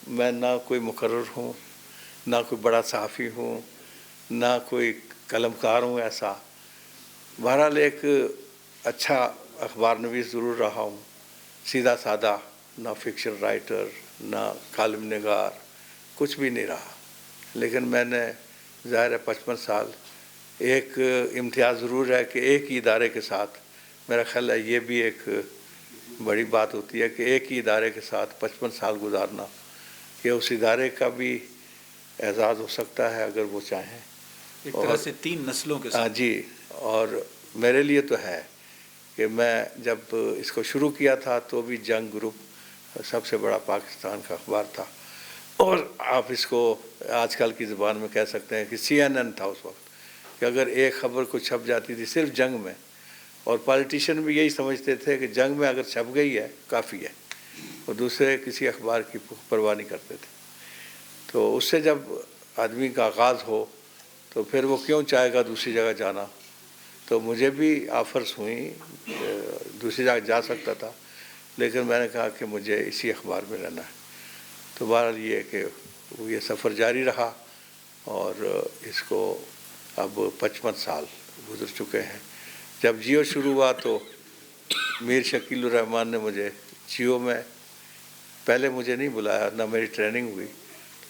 میں نہ کوئی مقرر ہوں، نہ کوئی بڑا صحافی ہوں، نہ کوئی قلم کار ہوں ایسا. بہرحال ایک اچھا اخبار نویس ضرور رہا ہوں، سیدھا سادہ، نہ فکشن رائٹر، نہ کالم نگار، کچھ بھی نہیں رہا. لیکن میں نے ظاہر ہے 55 سال ایک امتیاز ضرور ہے کہ ایک ہی ادارے کے ساتھ، میرا خیال ہے یہ بھی ایک بڑی بات ہوتی ہے کہ ایک ہی ادارے کے ساتھ 55 سال گزارنا، کہ اس ادارے کا بھی اعزاز ہو سکتا ہے اگر وہ چاہیں. ایک طرح سے 3 نسلوں کے ساتھ. جی، اور میرے لیے تو ہے کہ میں جب اس کو شروع کیا تھا تو بھی جنگ گروپ سب سے بڑا پاکستان کا اخبار تھا، اور آپ اس کو آج کل کی زبان میں کہہ سکتے ہیں کہ CNN تھا اس وقت، کہ اگر ایک خبر کو چھپ جاتی تھی صرف جنگ میں، اور پالیٹیشین بھی یہی سمجھتے تھے کہ جنگ میں اگر چھپ گئی ہے کافی ہے، اور دوسرے کسی اخبار کی پرواہ نہیں کرتے تھے. تو اس سے جب آدمی کا آغاز ہو تو پھر وہ کیوں چاہے گا دوسری جگہ جانا. تو مجھے بھی آفرز ہوئیں، دوسری جگہ جا سکتا تھا، لیکن میں نے کہا کہ مجھے اسی اخبار میں رہنا ہے. تو بہرحال یہ کہ یہ سفر جاری رہا، اور اس کو اب 55 سال گزر چکے ہیں. جب جیو شروع ہوا تو میر شکیل الرحمان نے مجھے جیو میں، پہلے مجھے نہیں بلایا، نہ میری ٹریننگ ہوئی،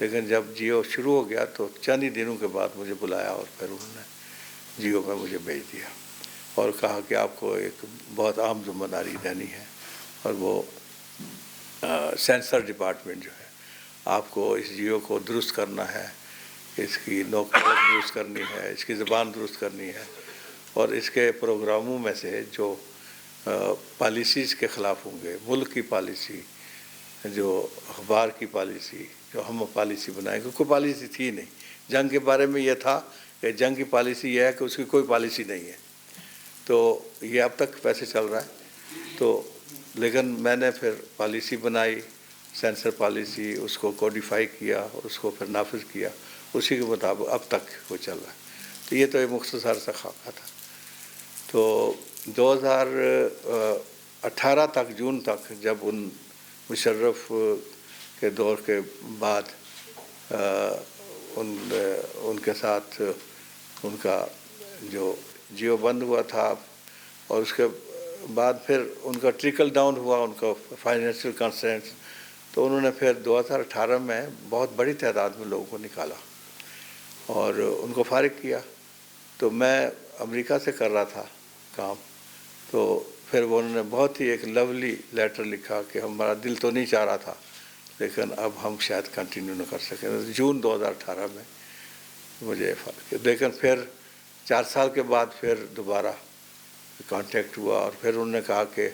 لیکن جب جیو شروع ہو گیا تو چند ہی دنوں کے بعد مجھے بلایا، اور پھر انہوں نے جیو میں مجھے بھیج دیا اور کہا کہ آپ کو ایک بہت عام ذمہ داری دینی ہے، اور وہ سینسر ڈپارٹمنٹ جو ہے، آپ کو اس جیو کو درست کرنا ہے، اس کی نوک درست کرنی ہے، اس کی زبان درست کرنی ہے، اور اس کے پروگراموں میں سے جو پالیسیز کے خلاف ہوں گے، ملک کی پالیسی، جو اخبار کی پالیسی، جو ہم پالیسی بنائیں گے، کوئی پالیسی تھی نہیں. جنگ کے بارے میں یہ تھا کہ جنگ کی پالیسی یہ ہے کہ اس کی کوئی پالیسی نہیں ہے. تو یہ اب تک ویسے چل رہا ہے. تو لیکن میں نے پھر پالیسی بنائی، سینسر پالیسی، اس کو کوڈیفائی کیا اور اس کو پھر نافذ کیا، اسی کے مطابق اب تک وہ چل رہا ہے. تو یہ تو ایک مختصر سا خاکہ تھا. تو 2018 تک، جون تک، جب ان مشرف کے دور کے بعد ان کے ساتھ ان کا جو جیو بند ہوا تھا، اور اس کے بعد پھر ان کا ٹریکل ڈاؤن ہوا، ان کا فائنینشیل کنسرنس، تو انہوں نے پھر 2018 میں بہت بڑی تعداد میں لوگوں کو نکالا اور ان کو فارغ کیا. تو میں امریکہ سے کر رہا تھا کام، تو پھر وہ انہوں نے بہت ہی ایک لولی لیٹر لکھا کہ ہمارا دل تو نہیں چاہ رہا تھا، لیکن اب ہم شاید کنٹینیو نہ کر سکیں. جون 2018 میں مجھے فارغ، لیکن پھر 4 سال کے بعد پھر دوبارہ کانٹیکٹ ہوا، اور پھر انہوں نے کہا کہ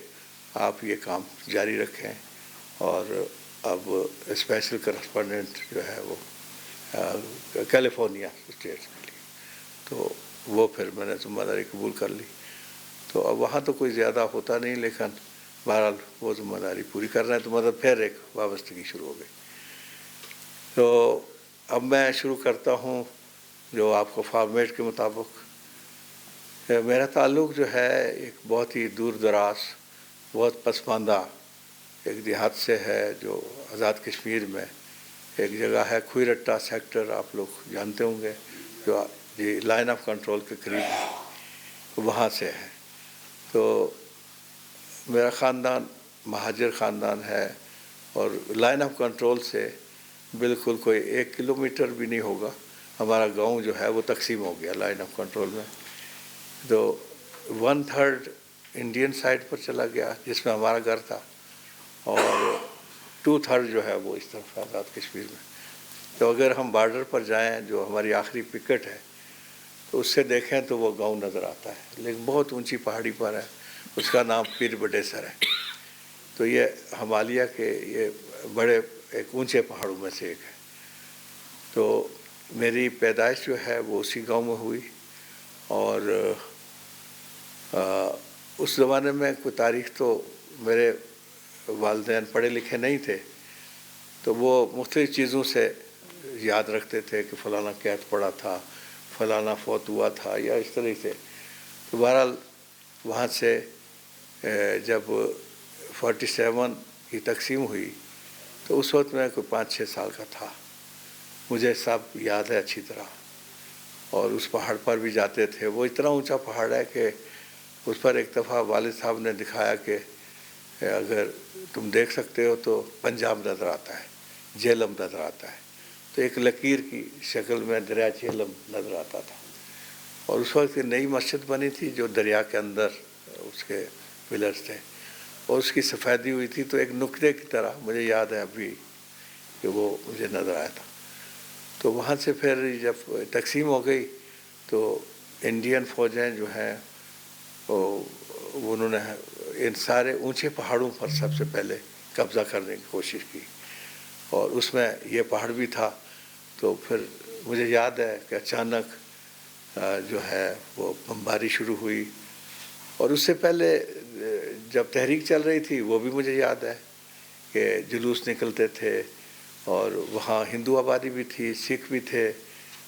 آپ یہ کام جاری رکھیں، اور اب اسپیشل کرسپونڈنٹ جو ہے وہ کیلیفورنیا اسٹیٹ کے لیے، تو وہ پھر میں نے ذمہ داری قبول کر لی. تو اب وہاں تو کوئی زیادہ ہوتا نہیں، لیکن بہرحال وہ ذمہ داری پوری کر رہے ہیں، تو مطلب پھر ایک وابستگی شروع ہو گئی. تو اب میں شروع کرتا ہوں جو آپ کو فارمیٹ کے مطابق. میرا تعلق جو ہے ایک بہت ہی دور دراز، بہت پسماندہ ایک دیہات سے ہے، جو آزاد کشمیر میں ایک جگہ ہے کھوئی رٹا سیکٹر، آپ لوگ جانتے ہوں گے، جو جی لائن آف کنٹرول کے قریب ہے، وہاں سے ہے. تو میرا خاندان مہاجر خاندان ہے، اور لائن آف کنٹرول سے بالکل کوئی 1 کلومیٹر بھی نہیں ہوگا ہمارا گاؤں جو ہے وہ تقسیم ہو گیا لائن آف کنٹرول میں. تو 1/3 انڈین سائڈ پر چلا گیا جس میں ہمارا گھر تھا، اور 2/3 جو ہے وہ اس طرف آزاد کشمیر میں. تو اگر ہم بارڈر پر جائیں، جو ہماری آخری پکٹ ہے، تو اس سے دیکھیں تو وہ گاؤں نظر آتا ہے، لیکن بہت اونچی پہاڑی پر ہے. اس کا نام پیر بٹے سر ہے. تو یہ ہمالیہ کے یہ بڑے ایک اونچے پہاڑوں میں سے ایک ہے. تو میری پیدائش جو ہے وہ اسی گاؤں میں ہوئی، اور اس زمانے میں کوئی تاریخ تو میرے والدین پڑھے لکھے نہیں تھے، تو وہ مختلف چیزوں سے یاد رکھتے تھے کہ فلانا قید پڑا تھا، فلانا فوت ہوا تھا، یا اس طرح سے. تو بہرحال وہاں سے جب 47 کی تقسیم ہوئی تو اس وقت میں کوئی 5-6 سال کا تھا. مجھے سب یاد ہے اچھی طرح. اور اس پہاڑ پر بھی جاتے تھے. وہ اتنا اونچا پہاڑ ہے کہ اس پر ایک دفعہ والد صاحب نے دکھایا کہ اگر تم دیکھ سکتے ہو تو پنجاب نظر آتا ہے، جہلم نظر آتا ہے. تو ایک لکیر کی شکل میں دریا جہلم نظر آتا تھا. اور اس وقت نئی مسجد بنی تھی جو دریا کے اندر اس کے پلرز تھے، اور اس کی سفیدی ہوئی تھی. تو ایک نقطے کی طرح مجھے یاد ہے ابھی کہ وہ مجھے نظر آیا تھا. تو وہاں سے پھر جب تقسیم ہو گئی تو انڈین فوجیں جو ہیں انہوں نے ان سارے اونچے پہاڑوں پر سب سے پہلے قبضہ کرنے کی کوشش کی، اور اس میں یہ پہاڑ بھی تھا. تو پھر مجھے یاد ہے کہ اچانک جو ہے وہ بمباری شروع ہوئی. اور اس سے پہلے جب تحریک چل رہی تھی وہ بھی مجھے یاد ہے کہ جلوس نکلتے تھے، اور وہاں ہندو آبادی بھی تھی، سکھ بھی تھے،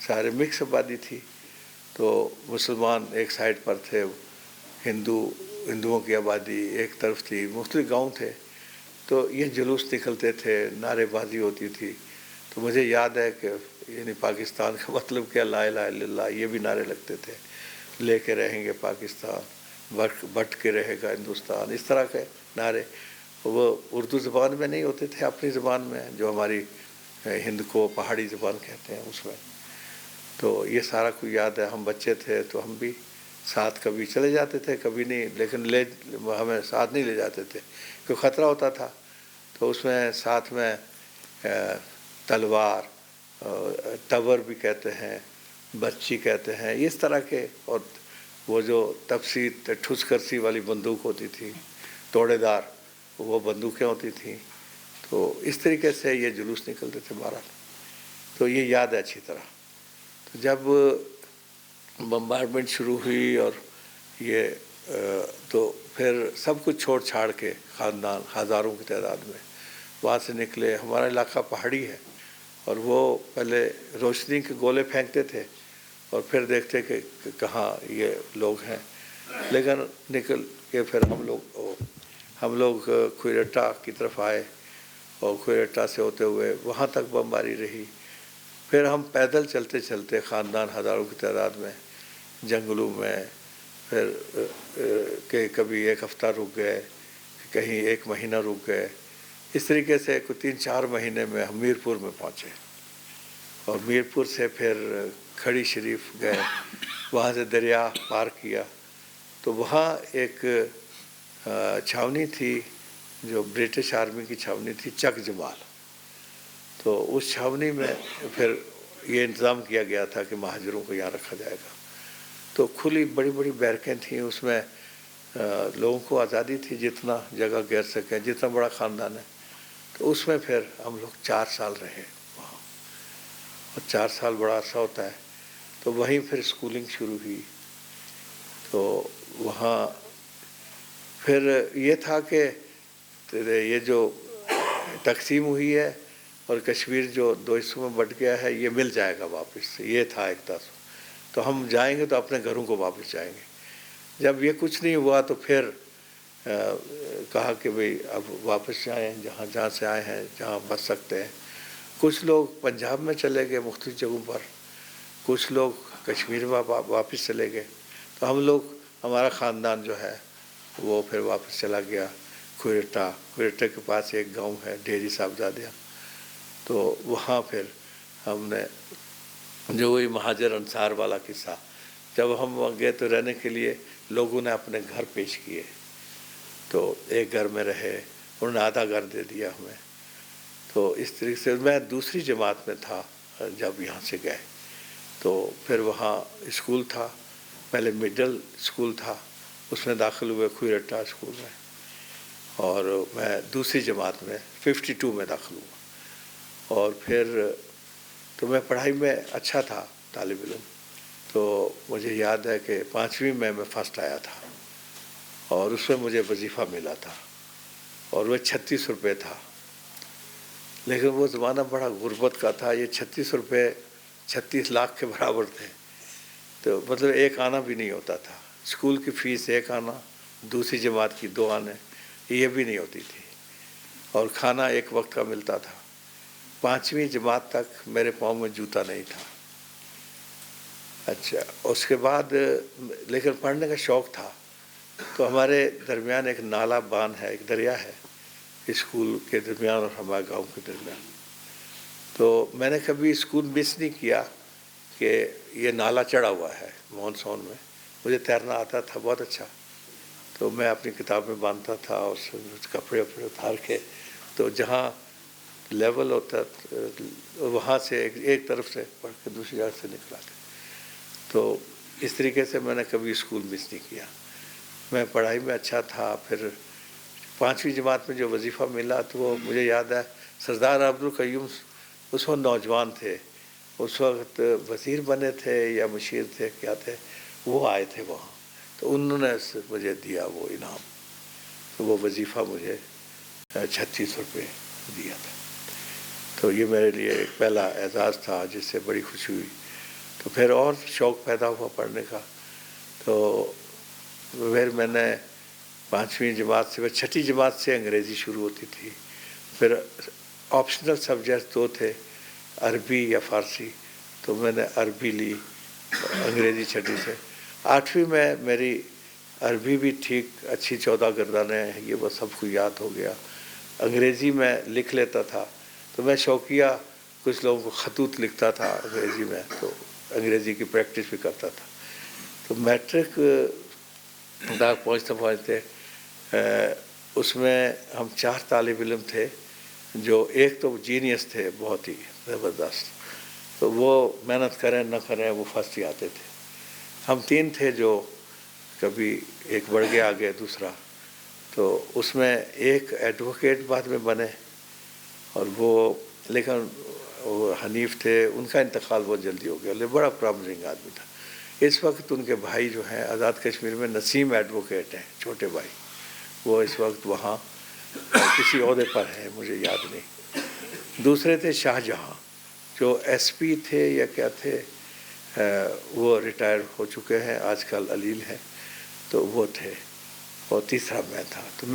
سارے مکس آبادی تھی. تو مسلمان ایک سائڈ پر تھے، ہندوؤں کی آبادی ایک طرف تھی، مختلف گاؤں تھے. تو یہ جلوس نکلتے تھے، نعرے بازی ہوتی تھی. تو مجھے یاد ہے کہ یعنی پاکستان کا مطلب کیا، لا الہ الا اللہ، یہ بھی نعرے لگتے تھے. لے کے رہیں گے پاکستان، بٹ کے رہے گا ہندوستان، اس طرح کے نعرے. وہ اردو زبان میں نہیں ہوتے تھے، اپنی زبان میں جو ہماری ہند کو پہاڑی زبان کہتے ہیں اس میں. تو یہ سارا کوئی یاد ہے. ہم بچے تھے تو ہم بھی ساتھ کبھی چلے جاتے تھے کبھی نہیں، لیکن ہمیں ساتھ نہیں لے جاتے تھے کیونکہ خطرہ ہوتا تھا. تو اس میں ساتھ میں تلوار، تور بھی کہتے ہیں، برچی کہتے ہیں، اس طرح کے. اور وہ جو تپسی ٹھوس کرسی والی بندوق ہوتی تھی، توڑے دار، وہ بندوقیں ہوتی تھیں. تو اس طریقے سے یہ جلوس نکلتے تھے 12. تو یہ یاد ہے اچھی طرح. تو جب بمبارمنٹ شروع ہوئی اور یہ تو پھر سب کچھ چھوڑ چھاڑ کے خاندان ہزاروں کی تعداد میں وہاں سے نکلے. ہمارا علاقہ پہاڑی ہے، اور وہ پہلے روشنی کے گولے پھینکتے تھے اور پھر دیکھتے کہ کہاں یہ لوگ ہیں. لیکن نکل کے پھر ہم لوگ کھوئیرٹا کی طرف آئے، اور کھوئیرٹا سے ہوتے ہوئے وہاں تک بمباری رہی. پھر ہم پیدل چلتے چلتے خاندان ہزاروں کی تعداد میں جنگلوں میں، پھر کہ کبھی ایک ہفتہ رک گئے، کہیں 1 مہینہ رک گئے. اس طریقے سے کوئی 3-4 مہینے میں ہم میرپور میں پہنچے، اور میرپور سے پھر کھڑی شریف گئے، وہاں سے دریا پار کیا. تو وہاں ایک چھاونی تھی جو برٹش آرمی کی چھاونی تھی، چک جمال. تو اس چھاونی میں پھر یہ انتظام کیا گیا تھا کہ مہاجروں کو یہاں رکھا جائے گا. تو کھلی بڑی بڑی بیرکیں تھیں، اس میں لوگوں کو آزادی تھی جتنا جگہ گھیر سکیں، جتنا بڑا خاندان ہے. تو اس میں پھر ہم لوگ 4 سال رہے وہاں، اور 4 سال بڑا عرصہ ہوتا ہے. تو وہیں پھر اسکولنگ شروع ہوئی. تو وہاں پھر یہ تھا کہ یہ جو تقسیم ہوئی ہے اور کشمیر جو 2 حصوں میں بٹ گیا ہے، یہ مل جائے گا واپس، یہ تھا ایک طرح. تو ہم جائیں گے تو اپنے گھروں کو واپس جائیں گے. جب یہ کچھ نہیں ہوا تو پھر کہا کہ بھئی اب واپس جائیں جہاں سے آئے ہیں، جہاں بچ سکتے ہیں. کچھ لوگ پنجاب میں چلے گئے مختلف جگہوں پر، کچھ لوگ کشمیر میں واپس چلے گئے. تو ہمارا خاندان جو ہے وہ پھر واپس چلا گیا کھوئیرٹا کے پاس ایک گاؤں ہے ڈیری صاحبزادیاں. تو وہاں پھر ہم نے جو وہی مہاجر انصار والا قصہ، جب ہم وہاں گئے تو رہنے کے لیے لوگوں نے اپنے گھر پیش کیے. تو ایک گھر میں رہے، انہوں نے آدھا گھر دے دیا ہمیں. تو اس طریقے سے میں دوسری جماعت میں تھا جب یہاں سے گئے. تو پھر وہاں اسکول تھا، پہلے مڈل اسکول تھا، اس میں داخل ہوئے کھوئیرٹا اسکول میں، اور میں دوسری جماعت میں 52 میں داخل ہوا. اور پھر تو میں پڑھائی میں اچھا تھا، طالب علم. تو مجھے یاد ہے کہ 5ویں میں فرسٹ آیا تھا، اور اس میں مجھے وظیفہ ملا تھا، اور وہ 36 روپے تھا. لیکن وہ زمانہ بڑا غربت کا تھا. یہ 36 روپے 36 لاکھ کے برابر تھے. تو مطلب 1 آنا بھی نہیں ہوتا تھا. اسکول کی فیس 1 آنا، دوسری جماعت کی 2 آنے، یہ بھی نہیں ہوتی تھی. اور کھانا ایک وقت کا ملتا تھا. 5ویں جماعت تک میرے پاؤں میں جوتا نہیں تھا. اچھا اس کے بعد لیکن پڑھنے کا شوق تھا. تو ہمارے درمیان ایک نالا بان ہے, ایک دریا ہے اسکول کے درمیان اور ہمارے گاؤں کے درمیان. تو میں نے کبھی اسکول مس نہیں کیا کہ یہ نالا چڑھا ہوا ہے مانسون میں. مجھے تیرنا آتا تھا بہت اچھا. تو میں اپنی کتاب میں باندھتا تھا اور کپڑے وپڑے اتار کے, تو جہاں لیول ہوتا وہاں سے ایک طرف سے پڑھ کے دوسری جگہ سے نکلا. تو اس طریقے سے میں نے کبھی اسکول مس نہیں کیا. میں پڑھائی میں اچھا تھا. پھر 5ویں جماعت میں جو وظیفہ ملا تو وہ مجھے یاد ہے, سردار عبدالقیوم اس وقت نوجوان تھے, اس وقت وزیر بنے تھے یا مشیر تھے کیا تھے, وہ آئے تھے وہاں. تو انہوں نے مجھے دیا وہ انعام. تو وہ وظیفہ مجھے 36 روپے دیا تھا. تو یہ میرے لیے ایک پہلا اعزاز تھا جس سے بڑی خوشی ہوئی. تو پھر اور شوق پیدا ہوا پڑھنے کا. تو پھر میں نے 5ویں جماعت سے, 6ٹھی جماعت سے انگریزی شروع ہوتی تھی. پھر آپشنل سبجیکٹ 2 تھے, عربی یا فارسی. تو میں نے عربی لی, انگریزی 6ٹھی سے. 8ویں میں میری عربی بھی ٹھیک اچھی 14 گردانیں ہیں, یہ وہ سب کو یاد ہو گیا. انگریزی میں لکھ لیتا تھا. تو میں شوقیہ کچھ لوگوں کو خطوط لکھتا تھا انگریزی میں, تو انگریزی کی پریکٹس بھی کرتا تھا. تو میٹرک تک پہنچتے اس میں ہم 4 طالب علم تھے, جو ایک تو جینیس تھے بہت ہی زبردست, تو وہ محنت کریں نہ کریں وہ فرسٹ ہی آتے تھے. ہم 3 تھے جو کبھی ایک بڑھ گیا آگے دوسرا. تو اس میں ایک ایڈوکیٹ بعد میں بنے, اور وہ لیکن وہ حنیف تھے, ان کا انتقال بہت جلدی ہو گیا, بڑا پرامزنگ آدمی تھا. اس وقت ان کے بھائی جو ہیں آزاد کشمیر میں نسیم ایڈوکیٹ ہیں, چھوٹے بھائی, وہ اس وقت وہاں کسی عہدے پر ہیں, مجھے یاد نہیں. دوسرے تھے شاہ جہاں جو ایس پی تھے یا کیا تھے, وہ ریٹائر ہو چکے ہیں آج کل علیل ہیں, تو وہ تھے. اور تیسرا میں تھا. تو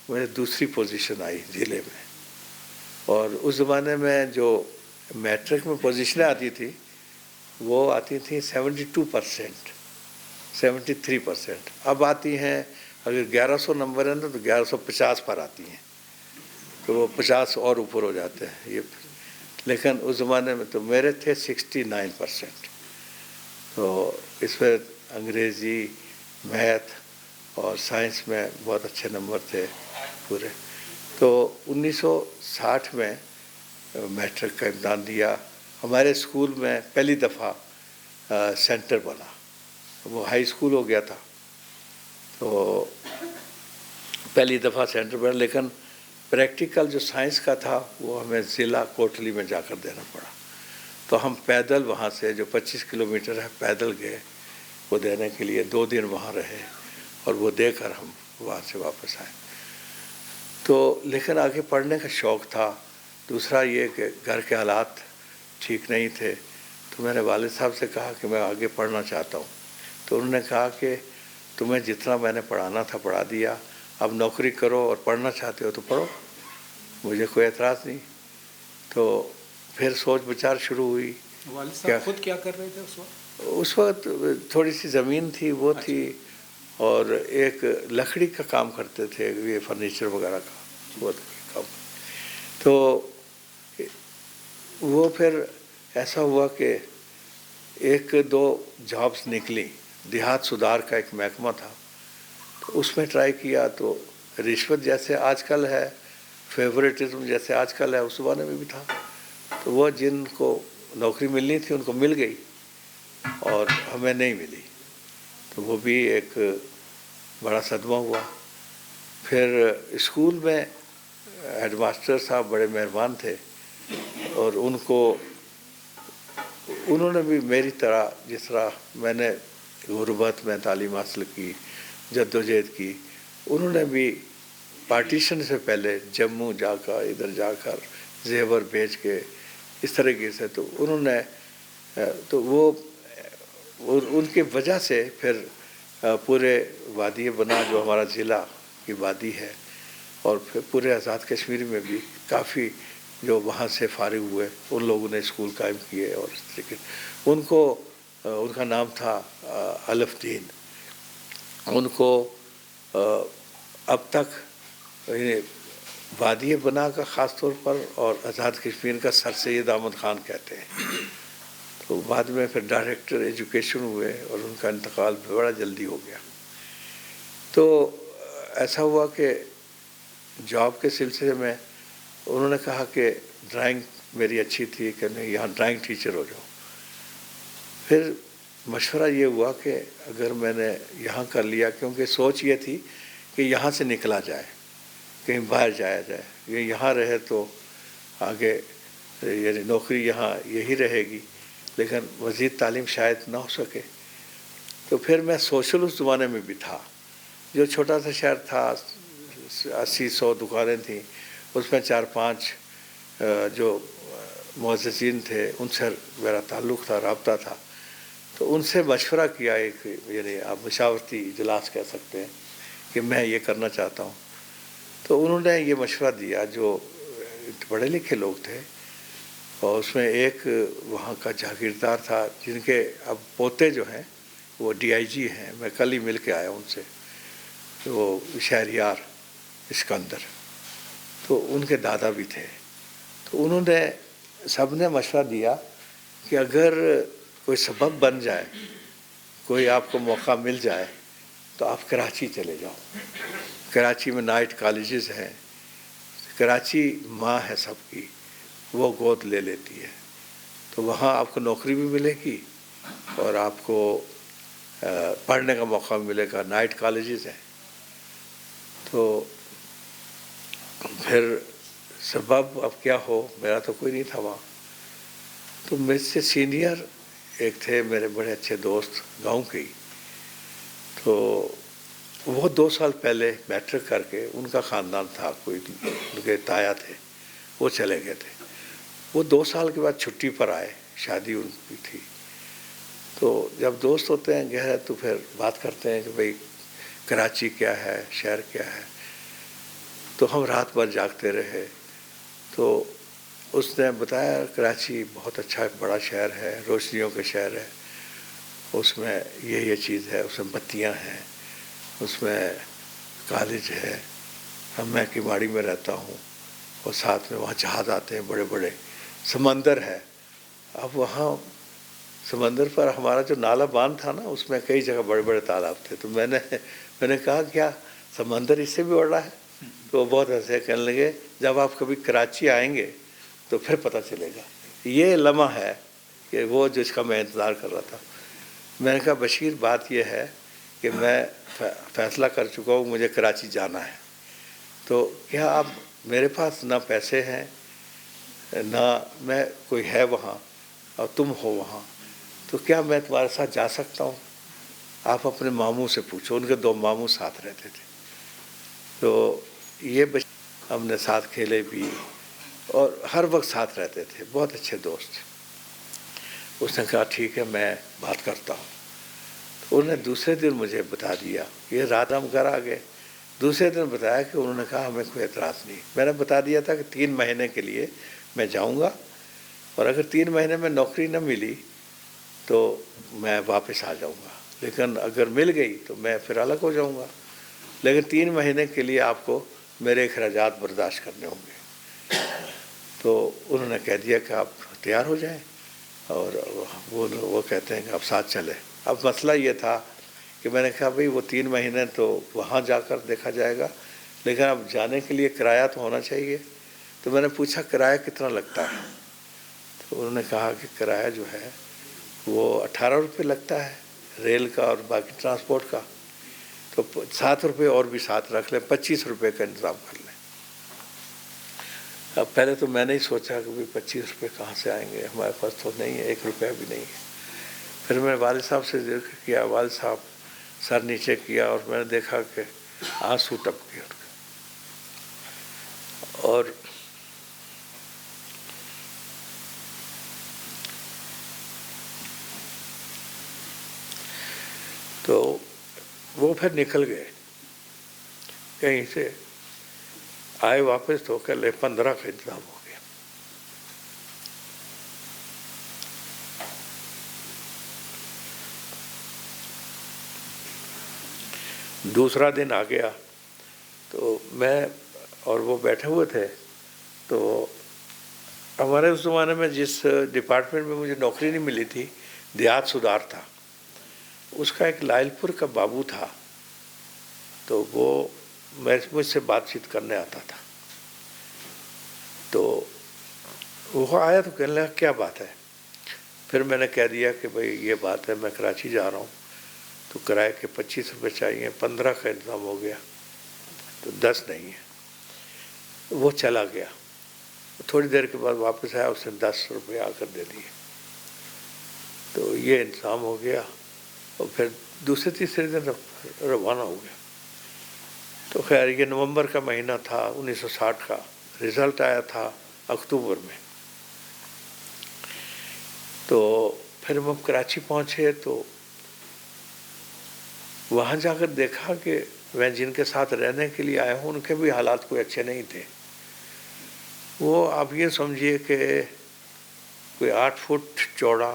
مجھے دوسری پوزیشن آئی ضلع میں. اور اس زمانے میں جو میٹرک میں پوزیشنیں آتی تھی وہ آتی تھیں 72%, 73%. اب آتی ہیں اگر 1100 نمبر ہیں تو 1150 پر آتی ہیں, تو وہ 50 اور اوپر ہو جاتے ہیں یہ. لیکن اس زمانے میں تو میرے تھے 69%. تو اس میں انگریزی, میتھ اور سائنس میں بہت اچھے نمبر تھے پورے. تو 1960 میں میٹرک کا امتحان دیا. ہمارے اسکول میں پہلی دفعہ سینٹر بنا, وہ ہائی اسکول ہو گیا تھا, تو پہلی دفعہ سینٹر بنا. لیکن پریکٹیکل جو سائنس کا تھا وہ ہمیں ضلع کوٹلی میں جا کر دینا پڑا. تو ہم پیدل وہاں سے جو 25 کلومیٹر ہے پیدل گئے وہ دینے کے لیے. 2 دن وہاں رہے اور وہ دے کر ہم وہاں سے واپس آئے. تو لیکن آگے پڑھنے کا شوق تھا. دوسرا یہ کہ گھر کے حالات ٹھیک نہیں تھے. تو میں نے والد صاحب سے کہا کہ میں آگے پڑھنا چاہتا ہوں. تو انہوں نے کہا کہ تمہیں جتنا میں نے پڑھانا تھا پڑھا دیا, اب نوکری کرو اور پڑھنا چاہتے ہو تو پڑھو, مجھے کوئی اعتراض نہیں. تو پھر سوچ بچار شروع ہوئی. والد صاحب خود کیا کر رہے تھے اس وقت؟ اس وقت تھوڑی سی زمین تھی وہ تھی, اور ایک لکڑی کا کام کرتے تھے, یہ فرنیچر وغیرہ کا وہ کام. تو وہ پھر ایسا ہوا کہ 1-2 جابس نکلی. دیہات سدھار کا ایک محکمہ تھا, تو اس میں ٹرائی کیا. تو رشوت جیسے آج کل ہے, فیوریٹزم جیسے آج کل ہے, اس زمانے میں بھی تھا. تو وہ جن کو نوکری ملنی تھی ان کو مل گئی اور ہمیں نہیں ملی. تو وہ بھی ایک بڑا صدمہ ہوا. پھر اسکول میں ہیڈ ماسٹر صاحب بڑے مہربان تھے, اور انہوں نے بھی میری طرح جس طرح میں نے غربت میں تعلیم حاصل کی, جدوجہد کی, انہوں نے بھی پارٹیشن سے پہلے جموں جا کر, ادھر جا کر زیور بیچ کے اس طریقے سے. تو انہوں نے تو وہ ان کی وجہ سے پھر پورے وادی بنا جو ہمارا ضلع کی وادی ہے, اور پھر پورے آزاد کشمیر میں بھی کافی جو وہاں سے فارغ ہوئے ان لوگوں نے اسکول قائم کیے، اور اس طریقے ان کو ان کا نام تھا الف دین. ان کو اب تک وادی بنا کا خاص طور پر اور آزاد کشمیر کا سر سید احمد خان کہتے ہیں. تو بعد میں پھر ڈائریکٹر ایجوکیشن ہوئے اور ان کا انتقال بڑا جلدی ہو گیا. تو ایسا ہوا کہ جاب کے سلسلے میں انہوں نے کہا کہ ڈرائنگ میری اچھی تھی کہ نہیں یہاں ڈرائنگ ٹیچر ہو جاؤ. پھر مشورہ یہ ہوا کہ اگر میں نے یہاں کر لیا، کیونکہ سوچ یہ تھی کہ یہاں سے نکلا جائے، کہیں باہر جایا جائے، یہ یہاں رہے تو آگے یعنی نوکری یہاں یہی رہے گی، لیکن مزید تعلیم شاید نہ ہو سکے. تو پھر میں سوشل اس زمانے میں بھی تھا، جو چھوٹا سا شہر تھا، 80-100 دکانیں تھیں، اس میں 4-5 جو معززین تھے ان سے میرا تعلق تھا، رابطہ تھا. تو ان سے مشورہ کیا، ایک یعنی آپ مشاورتی اجلاس کہہ سکتے ہیں کہ میں یہ کرنا چاہتا ہوں. تو انہوں نے یہ مشورہ دیا، جو پڑھے لکھے لوگ تھے، اور اس میں ایک وہاں کا جاگیردار تھا جن کے اب پوتے جو ہیں وہ DIG ہیں، میں کل ہی مل کے آیا ان سے، وہ شہریار اسکندر. تو ان کے دادا بھی تھے. تو انہوں نے سب نے مشورہ دیا کہ اگر کوئی سبب بن جائے، کوئی آپ کو موقع مل جائے تو آپ کراچی چلے جاؤ. کراچی میں نائٹ کالجز ہیں، کراچی ماں ہے سب کی، وہ گود لے لیتی ہے. تو وہاں آپ کو نوکری بھی ملے گی اور آپ کو پڑھنے کا موقع ملے گا، نائٹ کالجز ہیں. تو پھر سبب اب کیا ہو، میرا تو کوئی نہیں تھا وہاں. تو مجھ سے سینئر ایک تھے میرے بڑے اچھے دوست گاؤں کے ہی، تو وہ 2 سال پہلے میٹرک کر کے ان کا خاندان تھا، کوئی ان کے تایا تھے، وہ چلے گئے تھے. وہ 2 سال کے بعد چھٹی پر آئے، شادی ان کی تھی. تو جب دوست ہوتے ہیں گہرے تو پھر بات کرتے ہیں کہ بھئی کراچی کیا ہے، شہر کیا ہے. تو ہم رات بھر جاگتے رہے. تو اس نے بتایا کراچی بہت اچھا بڑا شہر ہے، روشنیوں کا شہر ہے، اس میں یہ چیز ہے، اس میں بتیاں ہیں، اس میں کالج ہے. میں کیواڑی میں رہتا ہوں اور ساتھ میں وہاں جہاز آتے ہیں بڑے بڑے، سمندر ہے. اب وہاں سمندر پر ہمارا جو نالا باندھ تھا نا، اس میں کئی جگہ بڑے بڑے تالاب تھے. تو میں نے کہا کیا سمندر اس سے بھی بڑا ہے؟ تو وہ بہت ہنسے، کہنے لگے جب آپ کبھی کراچی آئیں گے تو پھر پتہ چلے گا. یہ لمحہ ہے کہ وہ جس کا میں انتظار کر رہا تھا. میں نے کہا بشیر بات یہ ہے کہ میں فیصلہ کر چکا ہوں، مجھے کراچی جانا ہے. تو کیا آپ میرے پاس نہ پیسے ہیں نہ میں کوئی ہے وہاں اور تم ہو وہاں، تو کیا میں تمہارے ساتھ جا سکتا ہوں؟ آپ اپنے ماموں سے پوچھو. ان کے 2 ماموں ساتھ رہتے تھے. تو یہ ہم نے ساتھ کھیلے بھی اور ہر وقت ساتھ رہتے تھے، بہت اچھے دوست تھے. اس نے کہا ٹھیک ہے میں بات کرتا ہوں. تو انہوں نے دوسرے دن مجھے بتا دیا، یہ رات ہم گھر آ گئے. دوسرے دن بتایا کہ انہوں نے کہا ہمیں کوئی اعتراض نہیں. میں نے بتا دیا تھا کہ 3 مہینے کے لیے میں جاؤں گا، اور اگر 3 مہینے میں نوکری نہ ملی تو میں واپس آ جاؤں گا، لیکن اگر مل گئی تو میں پھر الگ ہو جاؤں گا. لیکن 3 مہینے کے لیے آپ کو میرے اخراجات برداشت کرنے ہوں گے. تو انہوں نے کہہ دیا کہ آپ تیار ہو جائیں، اور وہ کہتے ہیں کہ آپ ساتھ چلیں. اب مسئلہ یہ تھا کہ میں نے کہا بھئی وہ 3 مہینے تو وہاں جا کر دیکھا جائے گا، لیکن اب جانے کے لیے کرایہ تو ہونا چاہیے. تو میں نے پوچھا کرایہ کتنا لگتا ہے؟ تو انہوں نے کہا کہ کرایہ جو ہے وہ 18 روپے لگتا ہے ریل کا اور باقی ٹرانسپورٹ کا. تو 7 روپے اور بھی ساتھ رکھ لیں، 25 روپے کا انتظام کر لیں. اب پہلے تو میں نے ہی سوچا کہ 25 روپے کہاں سے آئیں گے، ہمارے پاس تو نہیں ہے، 1 روپیہ بھی نہیں ہے. پھر میں نے والد صاحب سے ذکر کیا، والد صاحب سر نیچے کیا اور میں نے دیکھا کہ آنسو ٹپک گئے. اور تو وہ پھر نکل گئے کہیں سے. آئے واپس تو کہہ لے 15 کا انتظام ہو گیا. دوسرا دن آ گیا تو میں اور وہ بیٹھے ہوئے تھے. تو ہمارے اس زمانے میں جس ڈپارٹمنٹ میں مجھے نوکری نہیں ملی تھی دیہات سدھار تھا, اس کا ایک لائل پور کا بابو تھا. تو وہ مجھ سے بات چیت کرنے آتا تھا. تو وہ آیا تو کہنے لگا کیا بات ہے. پھر میں نے کہہ دیا کہ بھئی یہ بات ہے, میں کراچی جا رہا ہوں تو کرائے کے 25 روپے چاہیے, 15 کا انتظام ہو گیا تو 10 نہیں ہے. وہ چلا گیا. تھوڑی دیر کے بعد واپس آیا, اس نے 10 روپے آ کر دے دیے. تو یہ انتظام ہو گیا اور پھر دوسرے تیسرے دن روانہ ہو گیا. تو خیر یہ نومبر کا مہینہ تھا 1960 کا. رزلٹ آیا تھا اکتوبر میں. تو پھر ہم کراچی پہنچے تو وہاں جا کر دیکھا کہ میں جن کے ساتھ رہنے کے لیے آیا ہوں ان کے بھی حالات کوئی اچھے نہیں تھے. وہ آپ یہ سمجھیے کہ کوئی 8 فٹ چوڑا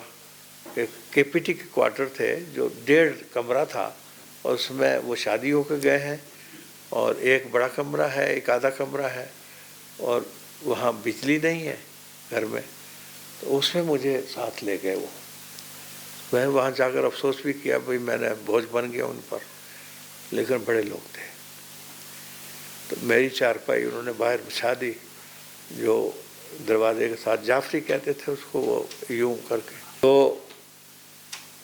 ایک کے پی ٹی کے کوارٹر تھے جو 1.5 کمرہ تھا, اور اس میں وہ شادی ہو کے گئے ہیں, اور ایک بڑا کمرہ ہے, ایک آدھا کمرہ ہے, اور وہاں بجلی نہیں ہے گھر میں. تو اس میں مجھے ساتھ لے گئے. وہ میں وہاں جا کر افسوس بھی کیا بھئی میں نے بوجھ بن گیا ان پر, لیکن بڑے لوگ تھے. تو میری چارپائی انہوں نے باہر بچھا دی, جو دروازے کے ساتھ جعفری کہتے تھے اس کو, وہ یوں کر کے. تو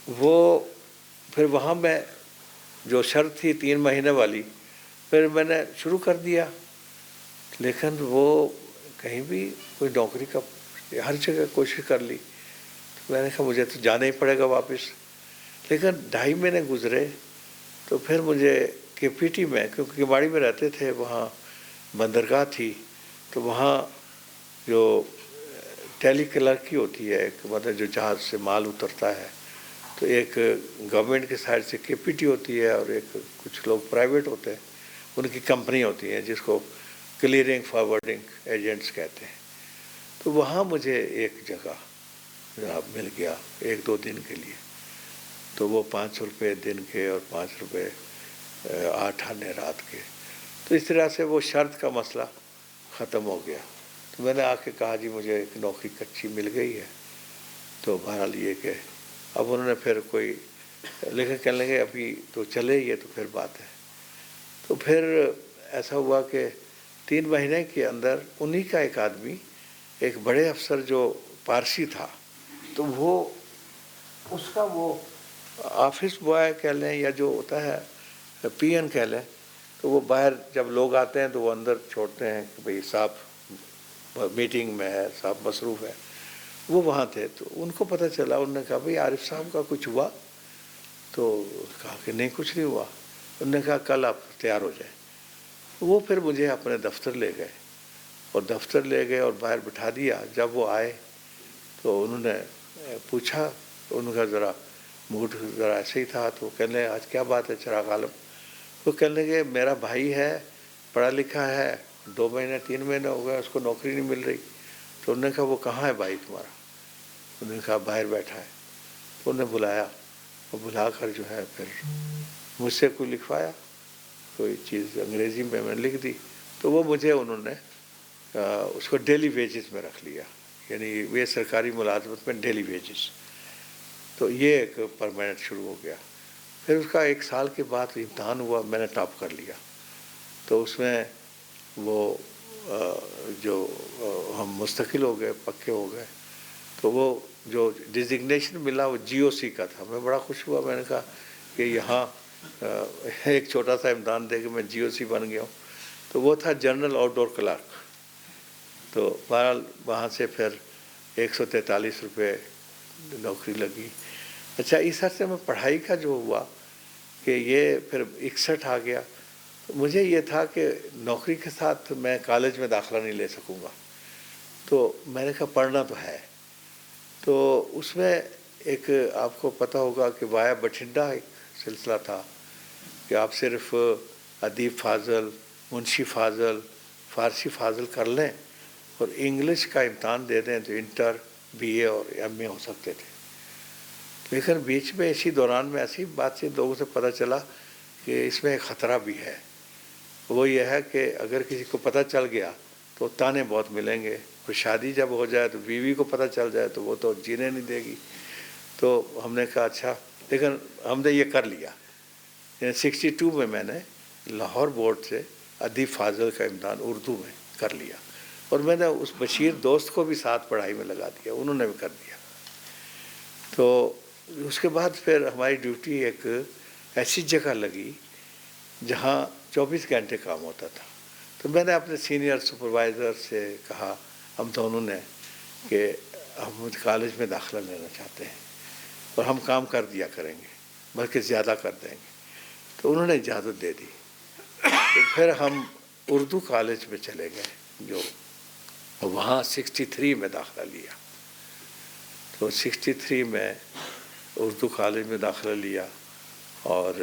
وہ پھر وہاں میں جو شرط تھی 3 مہینے والی, پھر میں نے شروع کر دیا. لیکن وہ کہیں بھی کوئی نوکری کا ہر جگہ کوشش کر لی. میں نے کہا مجھے تو جانا ہی پڑے گا واپس. لیکن 2.5 مہینے گزرے تو پھر مجھے کے پی ٹی میں, کیونکہ کماڑی میں رہتے تھے, وہاں بندرگاہ تھی, تو وہاں جو ٹیلی کلرکی ہوتی ہے, مطلب جو جہاز سے مال اترتا ہے, تو ایک گورنمنٹ کے سائڈ سے کے پی ٹی ہوتی ہے, اور ایک کچھ لوگ پرائیویٹ ہوتے ہیں, ان کی کمپنی ہوتی ہیں جس کو کلیئرنگ فارورڈنگ ایجنٹس کہتے ہیں. تو وہاں مجھے ایک جگہ جاب مل گیا 1-2 دن کے لیے. تو وہ 500 روپے دن کے اور 5 روپے 8 آنے رات کے. تو اس طرح سے وہ شرط کا مسئلہ ختم ہو گیا. تو میں نے آ کے کہا جی مجھے ایک نوکری کچی مل گئی ہے. تو بہرحال یہ کہ اب انہوں نے پھر کوئی لیکن کہنے لگے ابھی تو چلے یہ تو پھر بات ہے. تو پھر ایسا ہوا کہ 3 مہینے کے اندر انہی کا ایک آدمی, ایک بڑے افسر جو پارسی تھا, تو وہ اس کا وہ آفس بوائے کہہ لیں یا جو ہوتا ہے پی این کہہ لیں, تو وہ باہر جب لوگ آتے ہیں تو وہ اندر چھوڑتے ہیں کہ بھئی صاحب میٹنگ میں ہے, صاحب مصروف ہے. وہ وہاں تھے. تو ان کو پتہ چلا, انہوں نے کہا بھئی عارف صاحب کا کچھ ہوا؟ تو کہا کہ نہیں کچھ نہیں ہوا. انہوں نے کہا کل آپ تیار ہو جائیں. وہ پھر مجھے اپنے دفتر لے گئے, اور دفتر لے گئے اور باہر بٹھا دیا. جب وہ آئے تو انہوں نے پوچھا, تو ان کا ذرا موڈ ذرا ایسے ہی تھا. تو کہنے لگے آج کیا بات ہے چراغ عالم؟ تو کہنے لگے میرا بھائی ہے, پڑھا لکھا ہے, 2 مہینے 3 مہینے ہو گئے, اس کو نوکری نہیں مل رہی. تو انہوں نے کہا وہ کہاں ہے بھائی تمہارا؟ انہوں نے کہا باہر بیٹھا ہے. تو انہوں نے بلایا, اور بلا کر جو ہے پھر مجھ سے کوئی لکھوایا, کوئی چیز انگریزی میں میں نے لکھ دی. تو وہ مجھے انہوں نے اس کو ڈیلی ویجز میں رکھ لیا, یعنی یہ سرکاری ملازمت میں ڈیلی ویجز. تو یہ ایک پرماننٹ شروع ہو گیا. پھر اس کا 1 سال کے بعد امتحان ہوا, میں نے ٹاپ کر لیا. تو اس میں وہ جو ہم مستقل ہو گئے, پکے ہو گئے. تو وہ جو ڈیزگنیشن ملا وہ جی او سی کا تھا. میں بڑا خوش ہوا, میں نے کہا کہ یہاں ایک چھوٹا سا امتحان دے کے میں جی او سی بن گیا ہوں. تو وہ تھا جنرل آؤٹ ڈور کلرک. تو بہرحال وہاں سے پھر 143 روپے نوکری لگی. اچھا اس عرصے میں پڑھائی کا جو ہوا کہ یہ پھر 61 آ گیا. مجھے یہ تھا کہ نوکری کے ساتھ میں کالج میں داخلہ نہیں لے سکوں گا. تو میں نے کہا پڑھنا تو ہے. تو اس میں ایک آپ کو پتہ ہوگا کہ وایا بٹھنڈا ایک سلسلہ تھا کہ آپ صرف ادیب فاضل, منشی فاضل, فارسی فاضل کر لیں اور انگلش کا امتحان دے دیں تو انٹر بی اے اور ایم اے ہو سکتے تھے. لیکن بیچ میں اسی دوران میں ایسی بات چیت لوگوں سے پتہ چلا کہ اس میں ایک خطرہ بھی ہے. وہ یہ ہے کہ اگر کسی کو پتہ چل گیا تو تانے بہت ملیں گے، اور شادی جب ہو جائے تو بیوی کو پتہ چل جائے تو وہ تو جینے نہیں دے گی. تو ہم نے کہا اچھا، لیکن ہم نے یہ کر لیا. 62 میں نے لاہور بورڈ سے ادیب فاضل کا امتحان اردو میں کر لیا، اور میں نے اس بشیر دوست کو بھی ساتھ پڑھائی میں لگا دیا، انہوں نے بھی کر دیا. تو اس کے بعد پھر ہماری ڈیوٹی ایک ایسی جگہ لگی جہاں 24 گھنٹے کام ہوتا تھا. تو میں نے اپنے سینئر سپروائزر سے کہا، ہم دونوں نے، کہ ہم کالج میں داخلہ لینا چاہتے ہیں اور ہم کام کر دیا کریں گے، بلکہ زیادہ کر دیں گے. تو انہوں نے اجازت دے دی. تو پھر ہم اردو کالج میں چلے گئے، جو وہاں 63 میں داخلہ لیا. تو 63 میں اردو کالج میں داخلہ لیا، اور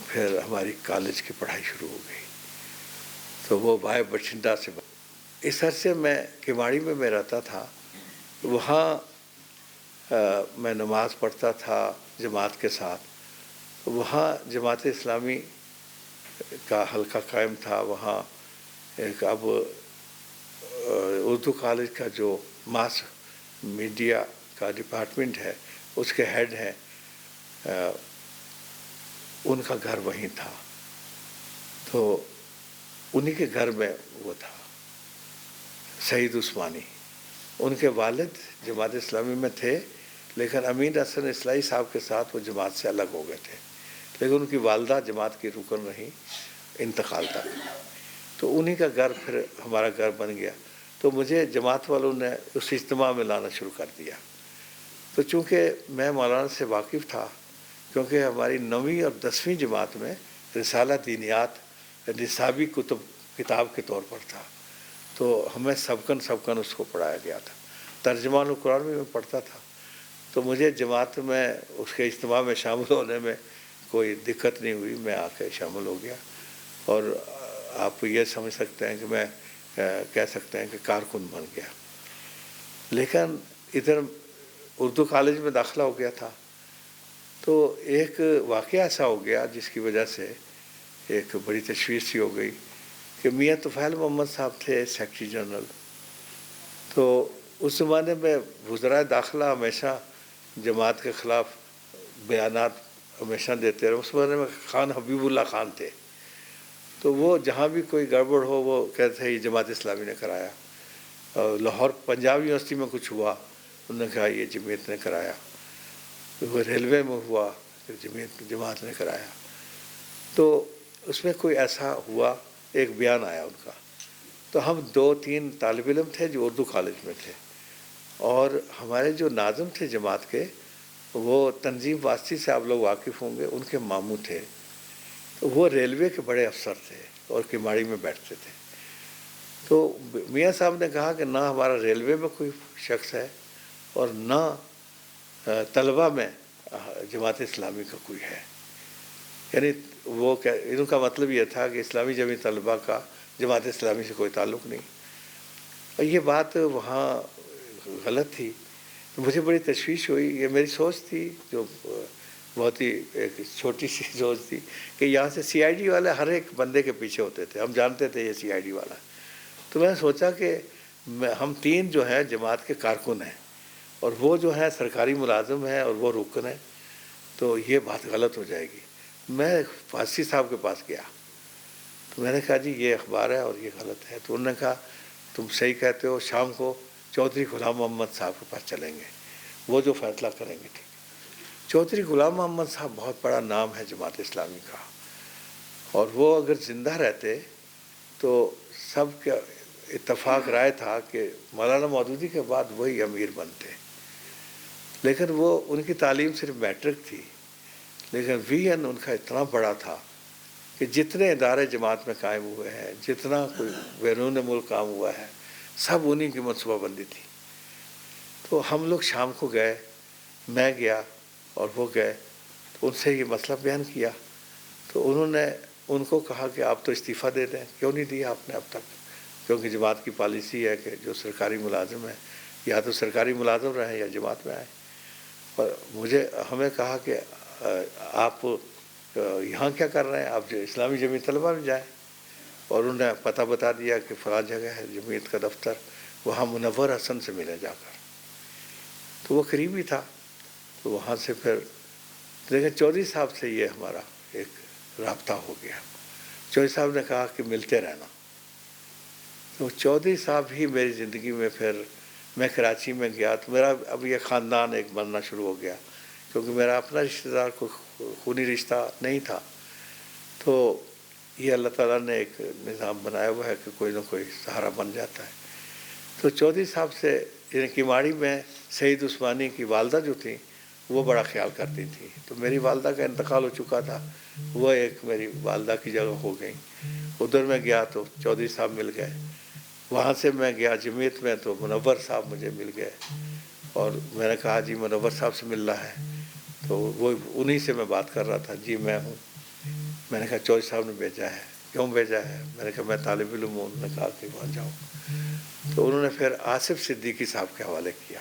پھر ہماری کالج کی پڑھائی شروع ہو گئی. تو وہ بھائی بٹھنڈا سے اس عرصے میں کیواڑی میں رہتا تھا. وہاں میں نماز پڑھتا تھا جماعت کے ساتھ. وہاں جماعت اسلامی کا حلقہ قائم تھا. وہاں ایک اب اردو کالج کا جو ماس میڈیا کا ڈپارٹمنٹ ہے اس کے ہیڈ ہیں، ان کا گھر وہیں تھا. تو انہی کے گھر میں وہ تھا سعید عثمانی. ان کے والد جماعت اسلامی میں تھے، لیکن امین حسن اصلاحی صاحب کے ساتھ وہ جماعت سے الگ ہو گئے تھے. لیکن ان کی والدہ جماعت کی رکن رہیں انتقال تک. تو انہی کا گھر پھر ہمارا گھر بن گیا. تو مجھے جماعت والوں نے اس اجتماع میں لانا شروع کر دیا. تو چونکہ میں مولانا سے واقف تھا، کیونکہ ہماری 9ویں اور 10ویں جماعت میں رسالہ دینیات نصابی کتاب کے طور پر تھا. تو ہمیں سبکن اس کو پڑھایا گیا تھا. ترجمان القرآن بھی میں پڑھتا تھا. تو مجھے جماعت میں اس کے اجتماع میں شامل ہونے میں کوئی دقت نہیں ہوئی. میں آ کے شامل ہو گیا، اور آپ یہ سمجھ سکتے ہیں کہ میں کہہ سکتے ہیں کہ کارکن بن گیا. لیکن ادھر اردو کالج میں داخلہ ہو گیا تھا. تو ایک واقعہ ایسا ہو گیا جس کی وجہ سے ایک بڑی تشویش سی ہو گئی کہ میاں طفیل محمد صاحب تھے سیکرٹری جنرل. تو اس زمانے میں وزرائے داخلہ ہمیشہ جماعت کے خلاف بیانات ہمیشہ دیتے رہے. اس زمانے میں خان حبیب اللہ خان تھے. تو وہ جہاں بھی کوئی گڑبڑ ہو وہ کہتے ہیں یہ جماعت اسلامی نے کرایا. لاہور پنجاب یونیورسٹی میں کچھ ہوا، انہوں نے کہا یہ جماعت نے کرایا. وہ ریلوے میں ہوا کہ جماعت نے کرایا. تو اس میں کوئی ایسا ہوا، ایک بیان آیا ان کا. تو ہم 2-3 طالب علم تھے جو اردو کالج میں تھے، اور ہمارے جو ناظم تھے جماعت کے، وہ تنظیم واسطی سے آپ لوگ واقف ہوں گے، ان کے ماموں تھے. تو وہ ریلوے کے بڑے افسر تھے اور کیواڑی میں بیٹھتے تھے. تو میاں صاحب نے کہا کہ نہ ہمارا ریلوے میں کوئی شخص ہے اور نہ طلبہ میں جماعت اسلامی کا کوئی ہے. یعنی وہ ان کا مطلب یہ تھا کہ اسلامی جمعی طلبہ کا جماعت اسلامی سے کوئی تعلق نہیں. اور یہ بات وہاں غلط تھی. مجھے بڑی تشویش ہوئی. یہ میری سوچ تھی جو بہت ہی ایک چھوٹی سی سوچ تھی کہ یہاں سے CID والے ہر ایک بندے کے پیچھے ہوتے تھے. ہم جانتے تھے یہ CID والا. تو میں نے سوچا کہ ہم 3 جو ہیں جماعت کے کارکن ہیں، اور وہ جو ہیں سرکاری ملازم ہیں اور وہ رکن ہیں. تو یہ بات غلط ہو جائے گی. میں فارسی صاحب کے پاس گیا. تو میں نے کہا جی یہ اخبار ہے اور یہ غلط ہے. تو انہوں نے کہا تم صحیح کہتے ہو، شام کو چودھری غلام محمد صاحب کے پاس چلیں گے، وہ جو فیصلہ کریں گے. ٹھیک. چودھری غلام محمد صاحب بہت بڑا نام ہے جماعت اسلامی کا، اور وہ اگر زندہ رہتے تو سب کا اتفاق رائے تھا کہ مولانا مودودی کے بعد وہی امیر بنتے. لیکن وہ ان کی تعلیم صرف میٹرک تھی، لیکن VN ان کا اتنا بڑا تھا کہ جتنے ادارے جماعت میں قائم ہوئے ہیں، جتنا کوئی بیرون ملک کام ہوا ہے، سب انہی کی منصوبہ بندی تھی. تو ہم لوگ شام کو گئے، میں گیا اور وہ گئے. تو ان سے یہ مسئلہ بیان کیا. تو انہوں نے ان کو کہا کہ آپ تو استعفیٰ دے دیں. کیوں نہیں دیا آپ نے اب تک؟ کیونکہ جماعت کی پالیسی ہے کہ جو سرکاری ملازم ہیں یا تو سرکاری ملازم رہیں یا جماعت میں آئیں. اور ہمیں کہا کہ آپ یہاں کیا کر رہے ہیں؟ آپ جو اسلامی جمعیت طلبہ میں جائیں. اور انہوں نے پتہ بتا دیا کہ فلاں جگہ ہے جمعیت کا دفتر، وہاں منور حسن سے ملے جا کر. تو وہ قریبی تھا، تو وہاں سے پھر لیکن چودھری صاحب سے یہ ہمارا ایک رابطہ ہو گیا. چودھری صاحب نے کہا کہ ملتے رہنا. تو چودھری صاحب ہی میری زندگی میں پھر میں کراچی میں گیا تو میرا اب یہ خاندان ایک بننا شروع ہو گیا، کیونکہ میرا اپنا رشتہ دار کوئی خونی رشتہ نہیں تھا. تو یہ اللہ تعالیٰ نے ایک نظام بنایا ہوا ہے کہ کوئی نہ کوئی سہارا بن جاتا ہے. تو چودھری صاحب سے یعنی کماڑی میں سعید عثمانی کی والدہ جو تھیں وہ بڑا خیال کرتی تھیں. تو میری والدہ کا انتقال ہو چکا تھا، وہ ایک میری والدہ کی جگہ ہو گئی. ادھر میں گیا تو چودھری صاحب مل گئے. وہاں سے میں گیا جمعیت میں تو منور صاحب مجھے مل گئے. اور میں نے کہا جی منور صاحب سے ملنا ہے. تو وہ انہی سے میں بات کر رہا تھا. جی میں ہوں. میں نے کہا چودھری صاحب نے بھیجا ہے. کیوں بھیجا ہے؟ میں نے کہا میں طالب علم ہوں. انہوں نے کہا کہ وہاں جاؤ. تو انہوں نے پھر آصف صدیقی صاحب کے حوالے کیا.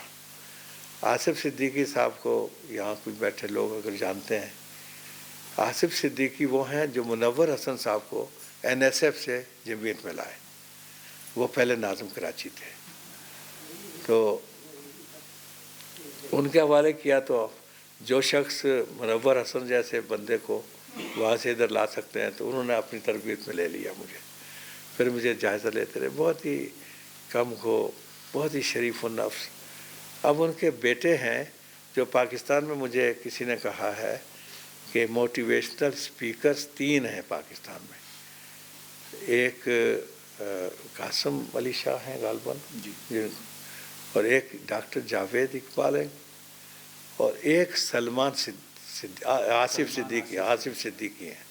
آصف صدیقی صاحب کو یہاں کچھ بیٹھے لوگ اگر جانتے ہیں، آصف صدیقی وہ ہیں جو منور حسن صاحب کو NSF سے جمعیت میں لائے. وہ پہلے ناظم کراچی تھے. تو ان کے حوالے کیا تو جو شخص منور حسن جیسے بندے کو وہاں سے ادھر لا سکتے ہیں تو انہوں نے اپنی تربیت میں لے لیا مجھے. پھر مجھے جائزہ لیتے رہے. بہت ہی کم کو، بہت ہی شریف النفس. اب ان کے بیٹے ہیں جو پاکستان میں مجھے کسی نے کہا ہے کہ موٹیویشنل سپیکرز 3 ہیں پاکستان میں. ایک قاسم علی شاہ ہیں غالباً جی، اور ایک ڈاکٹر جاوید اقبال ہیں، اور ایک سلمان آصف صدیقی ہیں.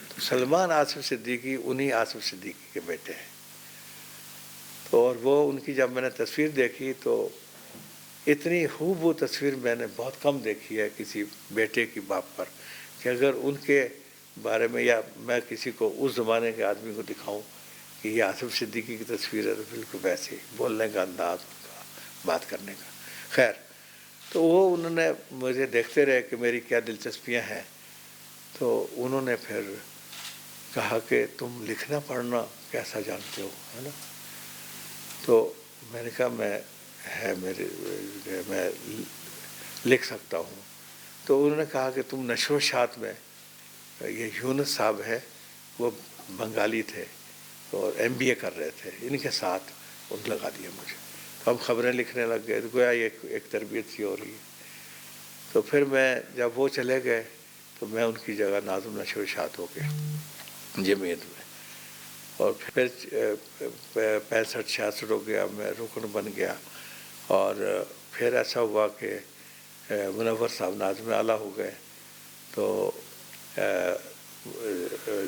تو سلمان آصف صدیقی انہی آصف صدیقی کے بیٹے ہیں. تو اور وہ ان کی جب میں نے تصویر دیکھی تو اتنی خوب وہ تصویر میں نے بہت کم دیکھی ہے کسی بیٹے کی باپ پر، کہ اگر ان کے بارے میں یا میں کسی کو اس زمانے کے آدمی کو دکھاؤں کہ یہ آصف صدیقی کی تصویر ہے تو بالکل ویسے ہی بولنے کا انداز ان کا، بات کرنے کا. خیر، تو وہ انہوں نے مجھے دیکھتے رہے کہ میری کیا دلچسپیاں ہیں. تو انہوں نے پھر کہا کہ تم لکھنا پڑھنا کیسا جانتے ہو، ہے نا؟ تو میں نے کہا میں لکھ سکتا ہوں. تو انہوں نے کہا کہ تم نشر و اشاعت میں، یہ یونس صاحب ہے وہ بنگالی تھے اور MBA کر رہے تھے، ان کے ساتھ ان لگا دیا مجھے. ہم خبریں لکھنے لگ گئے. تو گویا یہ ایک تربیت سی ہو رہی ہے. تو پھر میں جب وہ چلے گئے تو میں ان کی جگہ ناظم نشر و اشاعت ہو گیا جمعیت میں. اور پھر 65-66 ہو گیا، میں رکن بن گیا. اور پھر ایسا ہوا کہ منور صاحب ناظم اعلیٰ ہو گئے. تو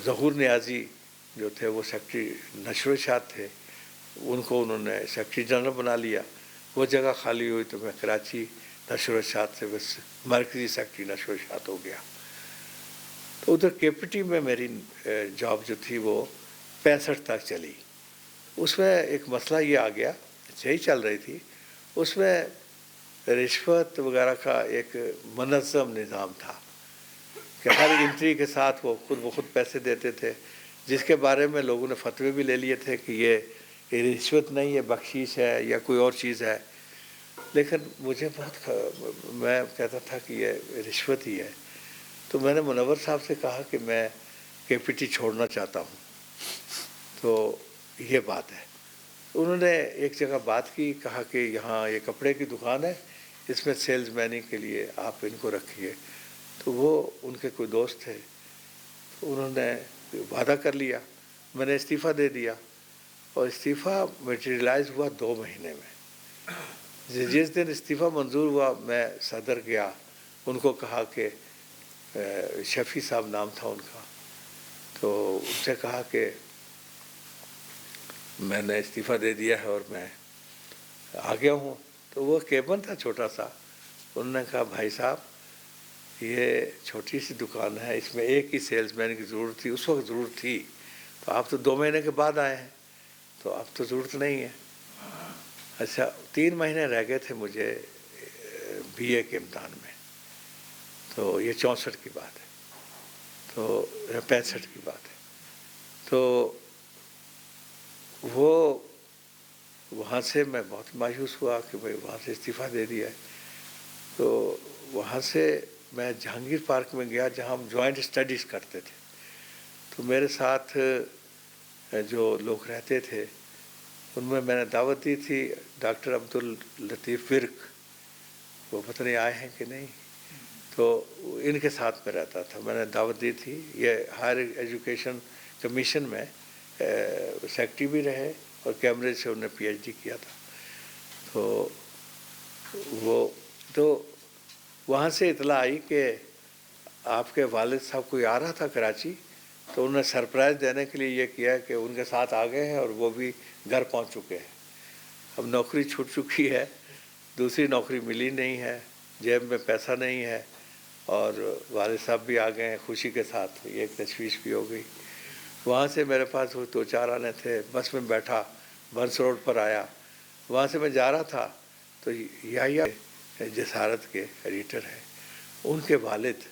ظہور نیازی جو تھے وہ سیکرٹری نشر و اشاعت تھے، ان کو انہوں نے سیکرٹری جنرل بنا لیا. وہ جگہ خالی ہوئی تو میں کراچی نشر و اشاعت سے بس مرکزی سیکرٹری نشر و اشاعت ہو گیا. تو ادھر KPT میں میری جاب جو تھی وہ 65 تک چلی. اس میں ایک مسئلہ یہ آ گیا، صحیح چل رہی تھی، اس میں رشوت وغیرہ کا ایک منظم نظام تھا کہ ہر انٹری کے ساتھ وہ خود پیسے دیتے تھے، جس کے بارے میں لوگوں نے فتوے بھی لے لیے تھے کہ یہ رشوت نہیں، یہ بخشش ہے یا کوئی اور چیز ہے. لیکن مجھے میں کہتا تھا کہ یہ رشوت ہی ہے. تو میں نے منور صاحب سے کہا کہ میں KPT چھوڑنا چاہتا ہوں. تو یہ بات ہے. انہوں نے ایک جگہ بات کی، کہا کہ یہاں یہ کپڑے کی دکان ہے، اس میں سیلز مینی کے لیے آپ ان کو رکھیے. تو وہ ان کے کوئی دوست تھے، انہوں نے وعدہ کر لیا. میں نے استعفیٰ دے دیا اور استعفیٰ میٹیریلائز ہوا 2 مہینے میں. جس دن استعفیٰ منظور ہوا میں صدر گیا، ان کو کہا کہ شفیع صاحب نام تھا ان کا، تو ان سے کہا کہ میں نے استعفیٰ دے دیا ہے اور میں آ گیا ہوں. تو وہ کیبن تھا چھوٹا سا. انہوں نے کہا بھائی صاحب یہ چھوٹی سی دکان ہے، اس میں ایک ہی سیلز مین کی ضرورت تھی، اس وقت ضرورت تھی، تو آپ تو 2 مہینے کے بعد آئے ہیں، تو اب تو ضرورت نہیں ہے۔ اچھا 3 مہینے رہ گئے تھے مجھے بی اے کے امتحان میں، تو یہ 64 کی بات ہے، تو 65 کی بات ہے، تو وہ وہاں سے میں بہت مایوس ہوا کہ بھئی وہاں سے استعفیٰ دے دیا ہے۔ تو وہاں سے میں جہانگیر پارک میں گیا جہاں ہم جوائنٹ اسٹڈیز کرتے تھے، تو میرے ساتھ جو لوگ رہتے تھے ان میں نے دعوت دی تھی ڈاکٹر عبداللطیف ورک، وہ پتہ نہیں آئے ہیں کہ نہیں، تو ان کے ساتھ میں رہتا تھا، میں نے دعوت دی تھی، یہ ہائر ایجوکیشن کمیشن میں سیکرٹری بھی رہے اور کیمبرج سے انہوں نے پی ایچ ڈی کیا تھا، تو وہاں سے اطلاع آئی کہ آپ کے والد صاحب کوئی آ رہا تھا کراچی، تو انہوں نے سرپرائز دینے کے لیے یہ کیا کہ ان کے ساتھ آ گئے ہیں اور وہ بھی گھر پہنچ چکے ہیں۔ اب نوکری چھوٹ چکی ہے، دوسری نوکری ملی نہیں ہے، جیب میں پیسہ نہیں ہے، اور والد صاحب بھی آ گئے ہیں خوشی کے ساتھ، یہ ایک تشویش بھی ہو گئی۔ وہاں سے میرے پاس وہ 2-4 آنے تھے، بس میں بیٹھا، بنس روڈ پر آیا، وہاں سے میں جا رہا تھا تو یا جسارت کے ایڈیٹر ہیں، ان کے والد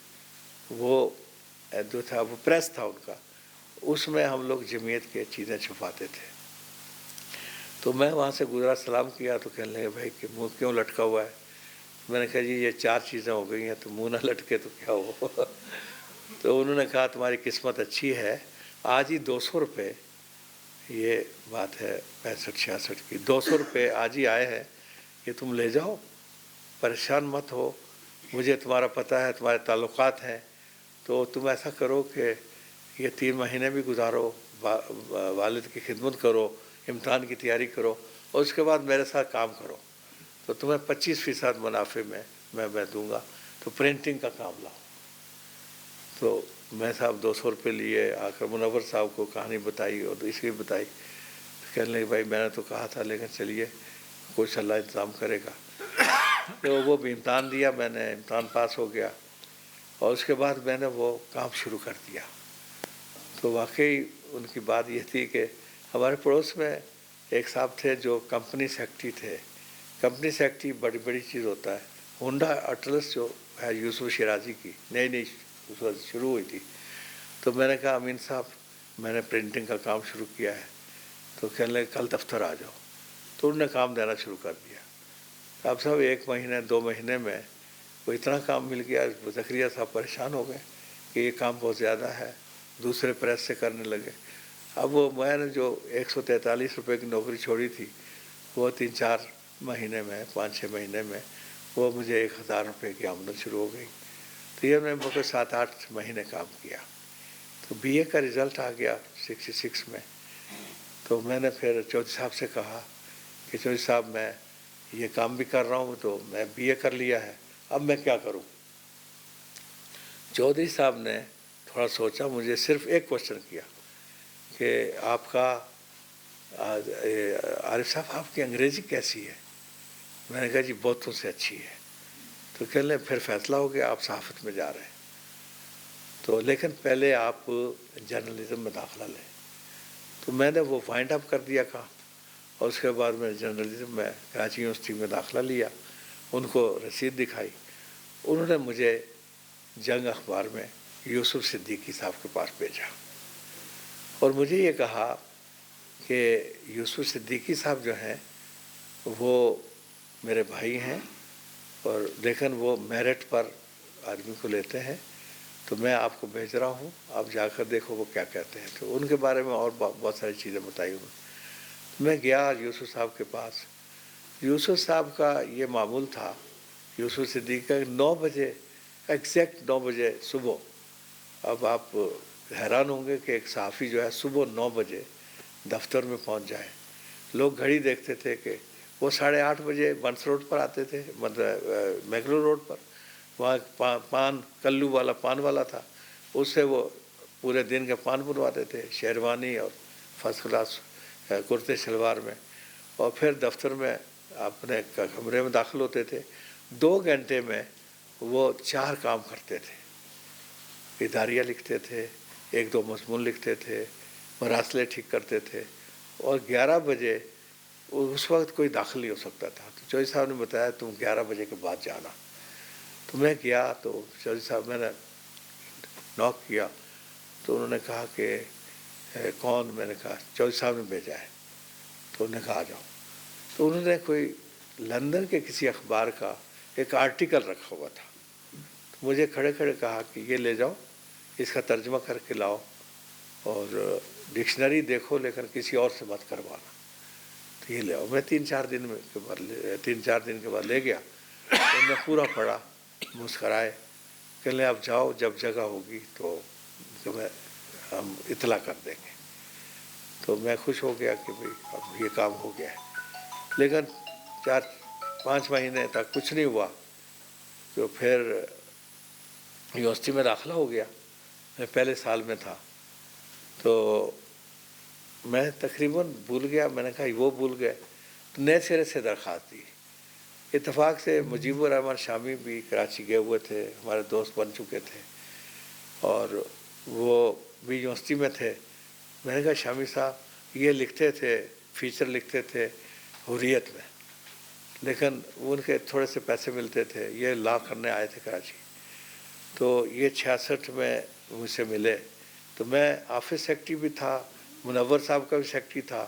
وہ جو تھا وہ پریس تھا ان کا، اس میں ہم لوگ جمعیت کے چیزیں چھپاتے تھے، تو میں وہاں سے گزرا، سلام کیا تو کہنے لگے بھائی کہ منہ کیوں لٹکا ہوا ہے؟ میں نے کہا جی یہ 4 چیزیں ہو گئی ہیں تو منہ نہ لٹکے تو کیا ہو؟ تو انہوں نے کہا تمہاری قسمت اچھی ہے، آج ہی 200 روپے، یہ بات ہے 65-66 کی، 200 روپے آج ہی آئے ہیں، یہ تم لے جاؤ، پریشان مت ہو، مجھے تمہارا پتہ ہے، تمہارے تعلقات ہیں، تو تم ایسا کرو کہ یہ 3 مہینے بھی گزارو، والد کی خدمت کرو، امتحان کی تیاری کرو، اور اس کے بعد میرے ساتھ کام کرو، تو تمہیں 25% منافع میں دوں گا، تو پرنٹنگ کا کام لاؤ۔ تو میں صاحب 200 روپے لیے، آ کر منور صاحب کو کہانی بتائی اور اس کی بتائی، کہنے لگے بھائی میں نے تو کہا تھا لیکن چلیے کچھ اللہ انتظام کرے گا۔ تو وہ بھی امتحان دیا، میں نے امتحان پاس ہو گیا، اور اس کے بعد میں نے وہ کام شروع کر دیا۔ تو واقعی ان کی بات یہ تھی کہ ہمارے پڑوس میں ایک صاحب تھے جو کمپنی سیکرٹری تھے، کمپنی سیکرٹری بڑی چیز ہوتا ہے، ہونڈا اٹلس جو ہے یوسف شیرازی کی نئی اس وقت شروع ہوئی تھی، تو میں نے کہا امین صاحب میں نے پرنٹنگ کا کام شروع کیا ہے، تو کہنے لگے کل دفتر آ جاؤ، تو انہوں نے کام دینا شروع کر دیا۔ اب صاحب 1 مہینے 2 مہینے میں وہ اتنا کام مل گیا، زکریا صاحب پریشان ہو گئے کہ یہ کام بہت زیادہ ہے، دوسرے پریس سے کرنے لگے۔ اب وہ میں نے جو 143 روپے کی نوکری چھوڑی تھی، وہ 3-4 مہینے میں 5-6 مہینے میں وہ مجھے 1000 روپے کی آمدن شروع ہو گئی، تو یہ میں نے 7-8 مہینے کام کیا، تو بی اے کا رزلٹ آ گیا 66 میں۔ تو میں نے پھر چودھری صاحب سے کہا کہ چودھری صاحب میں یہ کام بھی کر رہا ہوں، تو میں بی اے کر لیا ہے، اب میں کیا کروں؟ چودھری صاحب نے تھوڑا سوچا، مجھے صرف ایک کوشچن کیا کہ آپ کا عارف صاحب آپ کی انگریزی کیسی ہے؟ میں نے کہا جی بہتوں سے اچھی ہے۔ تو کہنے لیں پھر فیصلہ ہو گیا آپ صحافت میں جا رہے ہیں، تو لیکن پہلے آپ جرنلزم میں داخلہ لیں۔ تو میں نے وہ فائنڈ اپ کر دیا کام، اور اس کے بعد میں جرنلزم میں کراچی یونیورسٹی میں داخلہ لیا، ان کو رسید دکھائی، انہوں نے مجھے جنگ اخبار میں یوسف صدیقی صاحب کے پاس بھیجا، اور مجھے یہ کہا کہ یوسف صدیقی صاحب جو ہیں وہ میرے بھائی ہیں، اور لیکن وہ میرٹ پر آدمی کو لیتے ہیں، تو میں آپ کو بھیج رہا ہوں، آپ جا کر دیکھو وہ کیا کہتے ہیں۔ تو ان کے بارے میں اور بہت ساری چیزیں بتائی انہوں نے۔ میں گیا یوسف صاحب کے پاس، یوسف صاحب کا یہ معمول تھا، یوسف صدیقی کا 9 بجے ایگزیکٹ 9 بجے صبح، اب آپ حیران ہوں گے کہ ایک صحافی جو ہے صبح 9 بجے دفتر میں پہنچ جائے۔ لوگ گھڑی دیکھتے تھے کہ وہ 8:30 بجے بنس روڈ پر آتے تھے، مطلب میگلو روڈ پر، وہاں پان کلو والا پان والا تھا، اس سے وہ پورے دن کے پان بنواتے تھے، شیروانی اور فرسٹ کلاس کرتے شلوار میں، اور پھر دفتر میں اپنے کمرے میں داخل ہوتے تھے۔ 2 گھنٹے میں وہ 4 کام کرتے تھے، اداریہ لکھتے تھے، 1-2 مضمون لکھتے تھے، مراسلے ٹھیک کرتے تھے، اور 11 بجے اس وقت کوئی داخل نہیں ہو سکتا تھا. تو چودھری صاحب نے بتایا تم 11 بجے کے بعد جانا. تو میں گیا تو چودھری صاحب، میں نے نوک کیا تو انہوں نے کہا کہ کون؟ میں نے کہا چودھری صاحب نے بھیجا ہے. تو انہوں نے کہا آ جاؤ. تو انہوں نے کوئی لندن کے کسی اخبار کا ایک آرٹیکل رکھا ہوا تھا. تو مجھے کھڑے کھڑے کہا کہ یہ لے جاؤ، اس کا ترجمہ کر کے لاؤ، اور ڈکشنری دیکھو لیکن کسی اور سے مت کروانا. تو یہ لے آؤ. میں 3-4 دن کے بعد لے گیا. تو میں پورا پڑھا، مسکرائے، کہ لیں اب جاؤ، جب جگہ ہوگی تو ہم اطلاع کر دیں گے. تو میں خوش ہو گیا کہ بھئی اب یہ کام ہو گیا ہے. لیکن 4-5 مہینے تک کچھ نہیں ہوا. تو پھر یونیورسٹی میں داخلہ ہو گیا. میں پہلے سال میں تھا. تو میں تقریباً بھول گیا. میں نے کہا وہ بھول گئے. تو نئے سرے سے درخواست دی. اتفاق سے مجیب الرحمن شامی بھی کراچی گئے ہوئے تھے، ہمارے دوست بن چکے تھے، اور وہ بھی یونیورسٹی میں تھے. میں نے کہا شامی صاحب یہ لکھتے تھے، فیچر لکھتے تھے حریت میں، لیکن ان کے تھوڑے سے پیسے ملتے تھے. یہ لا کرنے آئے تھے کراچی. تو یہ 66 میں مجھ سے ملے. تو میں آفس سیکرٹری بھی تھا، منور صاحب کا بھی سیکرٹری تھا،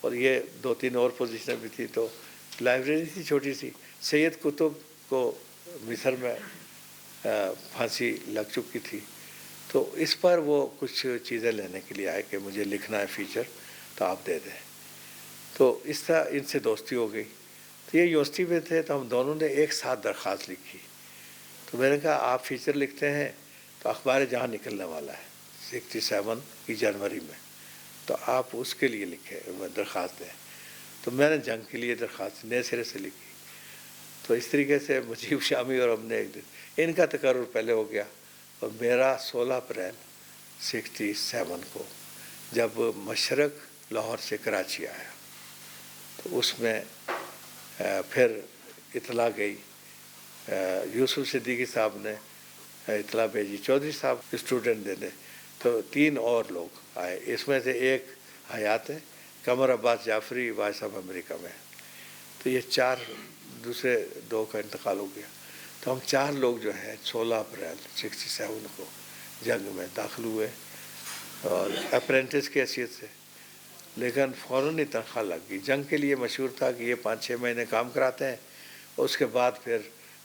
اور یہ 2-3 اور پوزیشنیں بھی تھی. تو لائبریری تھی چھوٹی سی. سید قطب کو مصر میں پھانسی لگ چکی تھی. تو اس پر وہ کچھ چیزیں لینے کے لیے آئے کہ مجھے لکھنا ہے فیچر، تو آپ دے دیں. تو اس طرح ان سے دوستی ہو گئی. تو یہ یونیورسٹی میں تھے تو ہم دونوں نے ایک ساتھ درخواست لکھی. تو میں نے کہا آپ فیچر لکھتے ہیں تو اخبار جہاں نکلنے والا ہے 67 کی جنوری میں، تو آپ اس کے لیے لکھیں، درخواست دیں. تو میں نے جنگ کے لیے درخواست نئے سرے سے لکھی. تو اس طریقے سے مجیب شامی اور ہم نے ایک دن ان کا تقرر پہلے ہو گیا، اور میرا 16 اپریل 67 کو جب مشرق لاہور سے کراچی آیا تو اس میں پھر اطلاع گئی. یوسف صدیقی صاحب نے اطلاع بھیجی چودھری صاحب اسٹوڈنٹ دینے. تو 3 اور لوگ آئے. اس میں سے ایک حیات ہے، قمر عباس جعفری، واحد صاحب امریکہ میں. تو یہ 4، دوسرے 2 کا انتقال ہو گیا. تو ہم 4 لوگ جو ہیں 16 اپریل 67 کو جنگ میں داخل ہوئے، اور اپرینٹس کی حیثیت سے. لیکن فوراً ہی تنخواہ لگ گئی. جنگ کے لیے مشہور تھا کہ یہ 5-6 مہینے کام کراتے ہیں، اس کے بعد پھر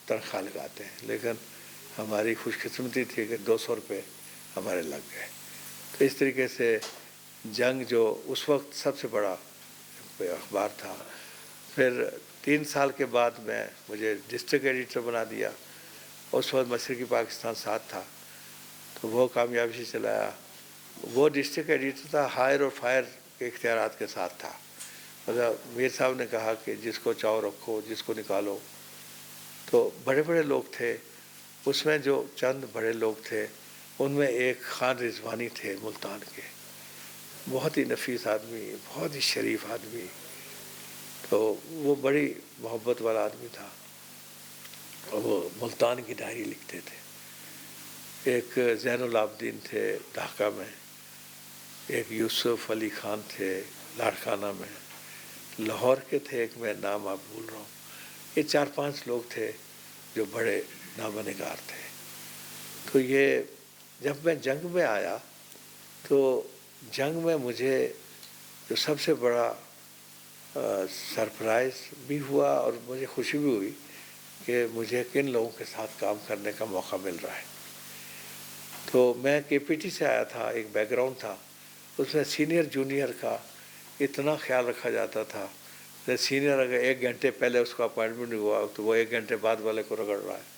تنخواہ لگاتے ہیں. لیکن ہماری خوش قسمتی تھی کہ 200 روپے ہمارے لگ گئے. تو اس طریقے سے جنگ جو اس وقت سب سے بڑا اخبار تھا. پھر 3 سال کے بعد مجھے ڈسٹرکٹ ایڈیٹر بنا دیا. اس وقت مشرقی پاکستان ساتھ تھا تو وہ کامیابی سے چلایا. وہ ڈسٹرکٹ ایڈیٹر تھا، ہائر اور فائر کے اختیارات کے ساتھ تھا. مطلب میر صاحب نے کہا کہ جس کو چاہو رکھو، جس کو نکالو. تو بڑے بڑے لوگ تھے اس میں. جو چند بڑے لوگ تھے ان میں ایک خان رضوانی تھے ملتان کے، بہت ہی نفیس آدمی، بہت ہی شریف آدمی. تو وہ بڑی محبت والا آدمی تھا، اور وہ ملتان کی ڈائری لکھتے تھے. ایک زین العابدین تھے ڈھاکہ میں، ایک یوسف علی خان تھے لاڑکانہ میں، لاہور کے تھے ایک، میں نام آپ بھول رہا ہوں. یہ 4-5 لوگ تھے جو بڑے نامہ نگار تھے. تو یہ جب میں جنگ میں آیا تو جنگ میں مجھے جو سب سے بڑا سرپرائز بھی ہوا اور مجھے خوشی بھی ہوئی کہ مجھے کن لوگوں کے ساتھ کام کرنے کا موقع مل رہا ہے. تو میں کے پی ٹی سے آیا تھا، ایک بیک گراؤنڈ تھا. اس میں سینئر جونیئر کا اتنا خیال رکھا جاتا تھا. سینئر اگر 1 گھنٹے پہلے اس کو اپوائنٹمنٹ ہوا تو وہ 1 گھنٹے بعد والے کو رگڑ رہا ہے،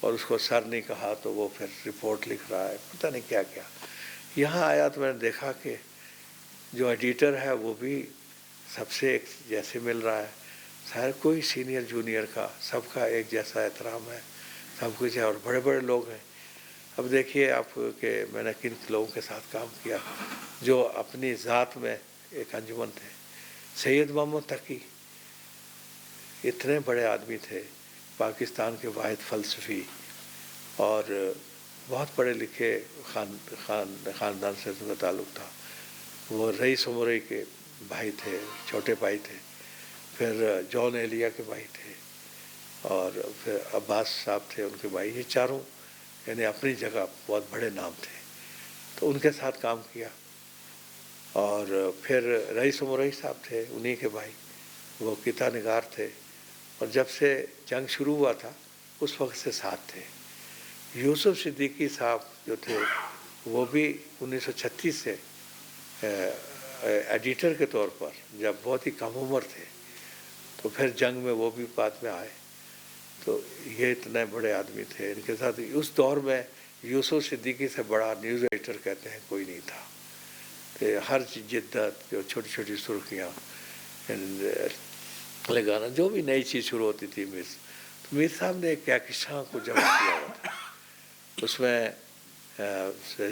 اور اس کو سر نہیں کہا تو وہ پھر رپورٹ لکھ رہا ہے، پتہ نہیں کیا کیا. یہاں آیا تو میں نے دیکھا کہ جو ایڈیٹر ہے وہ بھی سب سے ایک جیسے مل رہا ہے. ہر کوئی سینئر جونیئر کا سب کا ایک جیسا احترام ہے، سب کچھ ہے، اور بڑے بڑے لوگ ہیں. اب دیکھیے آپ کہ میں نے کن لوگوں کے ساتھ کام کیا جو اپنی ذات میں ایک انجمن تھے. سید محمد تقی اتنے بڑے آدمی تھے، پاکستان کے واحد فلسفی اور بہت پڑھے لکھے خاندان سے ان کا تعلق تھا. وہ رئیس عمرئی کے بھائی تھے، چھوٹے بھائی تھے، پھر جون ایلیا کے بھائی تھے، اور پھر عباس صاحب تھے ان کے بھائی. یہ چاروں یعنی اپنی جگہ بہت بڑے نام تھے. تو ان کے ساتھ کام کیا. اور پھر رئیس عمرئی صاحب تھے، انہی کے بھائی، وہ قطعہ نگار تھے، اور جب سے جنگ شروع ہوا تھا اس وقت سے ساتھ تھے. یوسف صدیقی صاحب جو تھے وہ بھی 1936 سے ایڈیٹر کے طور پر، جب بہت ہی کم عمر تھے، تو پھر جنگ میں وہ بھی بعد میں آئے. تو یہ اتنے بڑے آدمی تھے. ان کے ساتھ اس دور میں یوسف صدیقی سے بڑا نیوز ایڈیٹر کہتے ہیں کوئی نہیں تھا. کہ ہر جدت، جو چھوٹی چھوٹی سرخیاں لگانا، جو بھی نئی چیز شروع ہوتی تھی تو میر صاحب نے ایک کہکشاں کو جمع کیا ہوا تھا. اس میں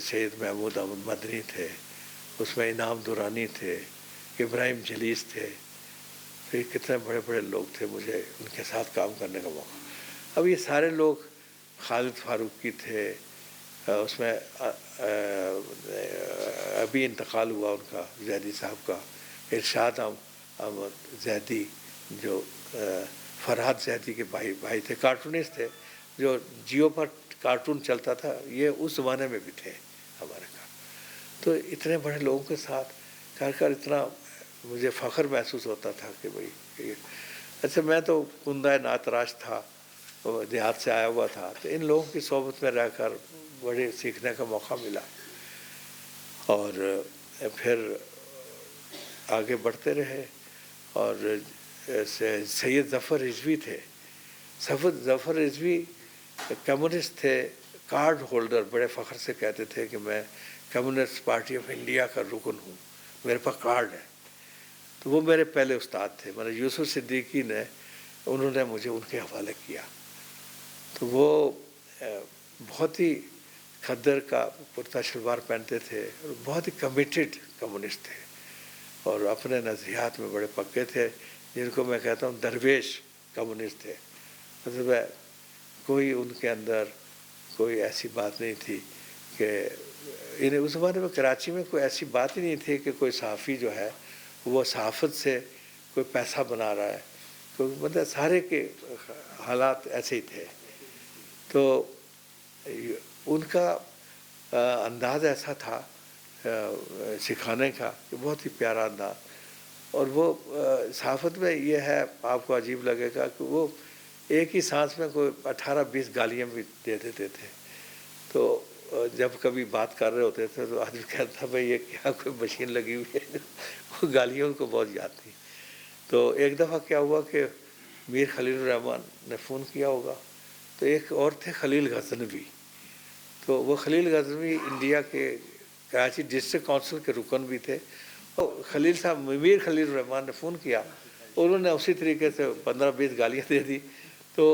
سید محمود احمد مدنی تھے، اس میں انعام دورانی تھے، ابراہیم جلیس تھے. پھر کتنے بڑے بڑے لوگ تھے، مجھے ان کے ساتھ کام کرنے کا موقع. اب یہ سارے لوگ، خالد فاروقی تھے، اس میں ابھی انتقال ہوا ان کا، زیدی صاحب کا. ارشاد احمد زیدی جو فرحاد زیدی کے بھائی تھے، کارٹونسٹ تھے، جو جیو پر کارٹون چلتا تھا، یہ اس زمانے میں بھی تھے ہمارے کا. تو اتنے بڑے لوگوں کے ساتھ کر اتنا مجھے فخر محسوس ہوتا تھا کہ بھائی. اچھا، میں تو کندہ ناتراش تھا، دیہات سے آیا ہوا تھا، تو ان لوگوں کی صحبت میں رہ کر بڑے سیکھنے کا موقع ملا. اور پھر آگے بڑھتے رہے. اور سید ظفر رضوی تھے. ظفر رضوی کمیونسٹ تھے، کارڈ ہولڈر، بڑے فخر سے کہتے تھے کہ میں کمیونسٹ پارٹی آف انڈیا کا رکن ہوں، میرے پاس کارڈ ہے. تو وہ میرے پہلے استاد تھے. مطلب یوسف صدیقی نے، انہوں نے مجھے ان کے حوالے کیا. تو وہ بہت ہی کھدر کا کرتا شلوار پہنتے تھے، اور بہت ہی کمیٹڈ کمیونسٹ تھے، اور اپنے نظریات میں بڑے پکے تھے، جن کو میں کہتا ہوں درویش کمیونسٹ تھے. مطلب کوئی ان کے اندر کوئی ایسی بات نہیں تھی کہ اس زمانے میں کراچی میں کوئی ایسی بات ہی نہیں تھی کہ کوئی صحافی جو ہے وہ صحافت سے کوئی پیسہ بنا رہا ہے. مطلب سارے کے حالات ایسے ہی تھے. تو ان کا انداز ایسا تھا سکھانے کا کہ بہت ہی پیارا انداز. اور وہ صحافت میں یہ ہے، آپ کو عجیب لگے گا کہ وہ ایک ہی سانس میں کوئی 18-20 گالیاں بھی دے دیتے تھے. تو جب کبھی بات کر رہے ہوتے تھے تو آدمی کہتا تھا بھائی یہ کیا کوئی مشین لگی ہوئی ہے. وہ گالیاں ان کو بہت یاد تھیں. تو ایک دفعہ کیا ہوا کہ میر خلیل الرحمن نے فون کیا ہوگا، تو ایک اور تھے خلیل غزنوی. تو وہ خلیل غزنوی انڈیا کے کراچی ڈسٹرکٹ کونسل کے رکن بھی تھے. اور خلیل صاحب، میر خلیل الرحمن نے فون کیا، انہوں نے اسی طریقے سے 15-20 گالیاں دے دی. تو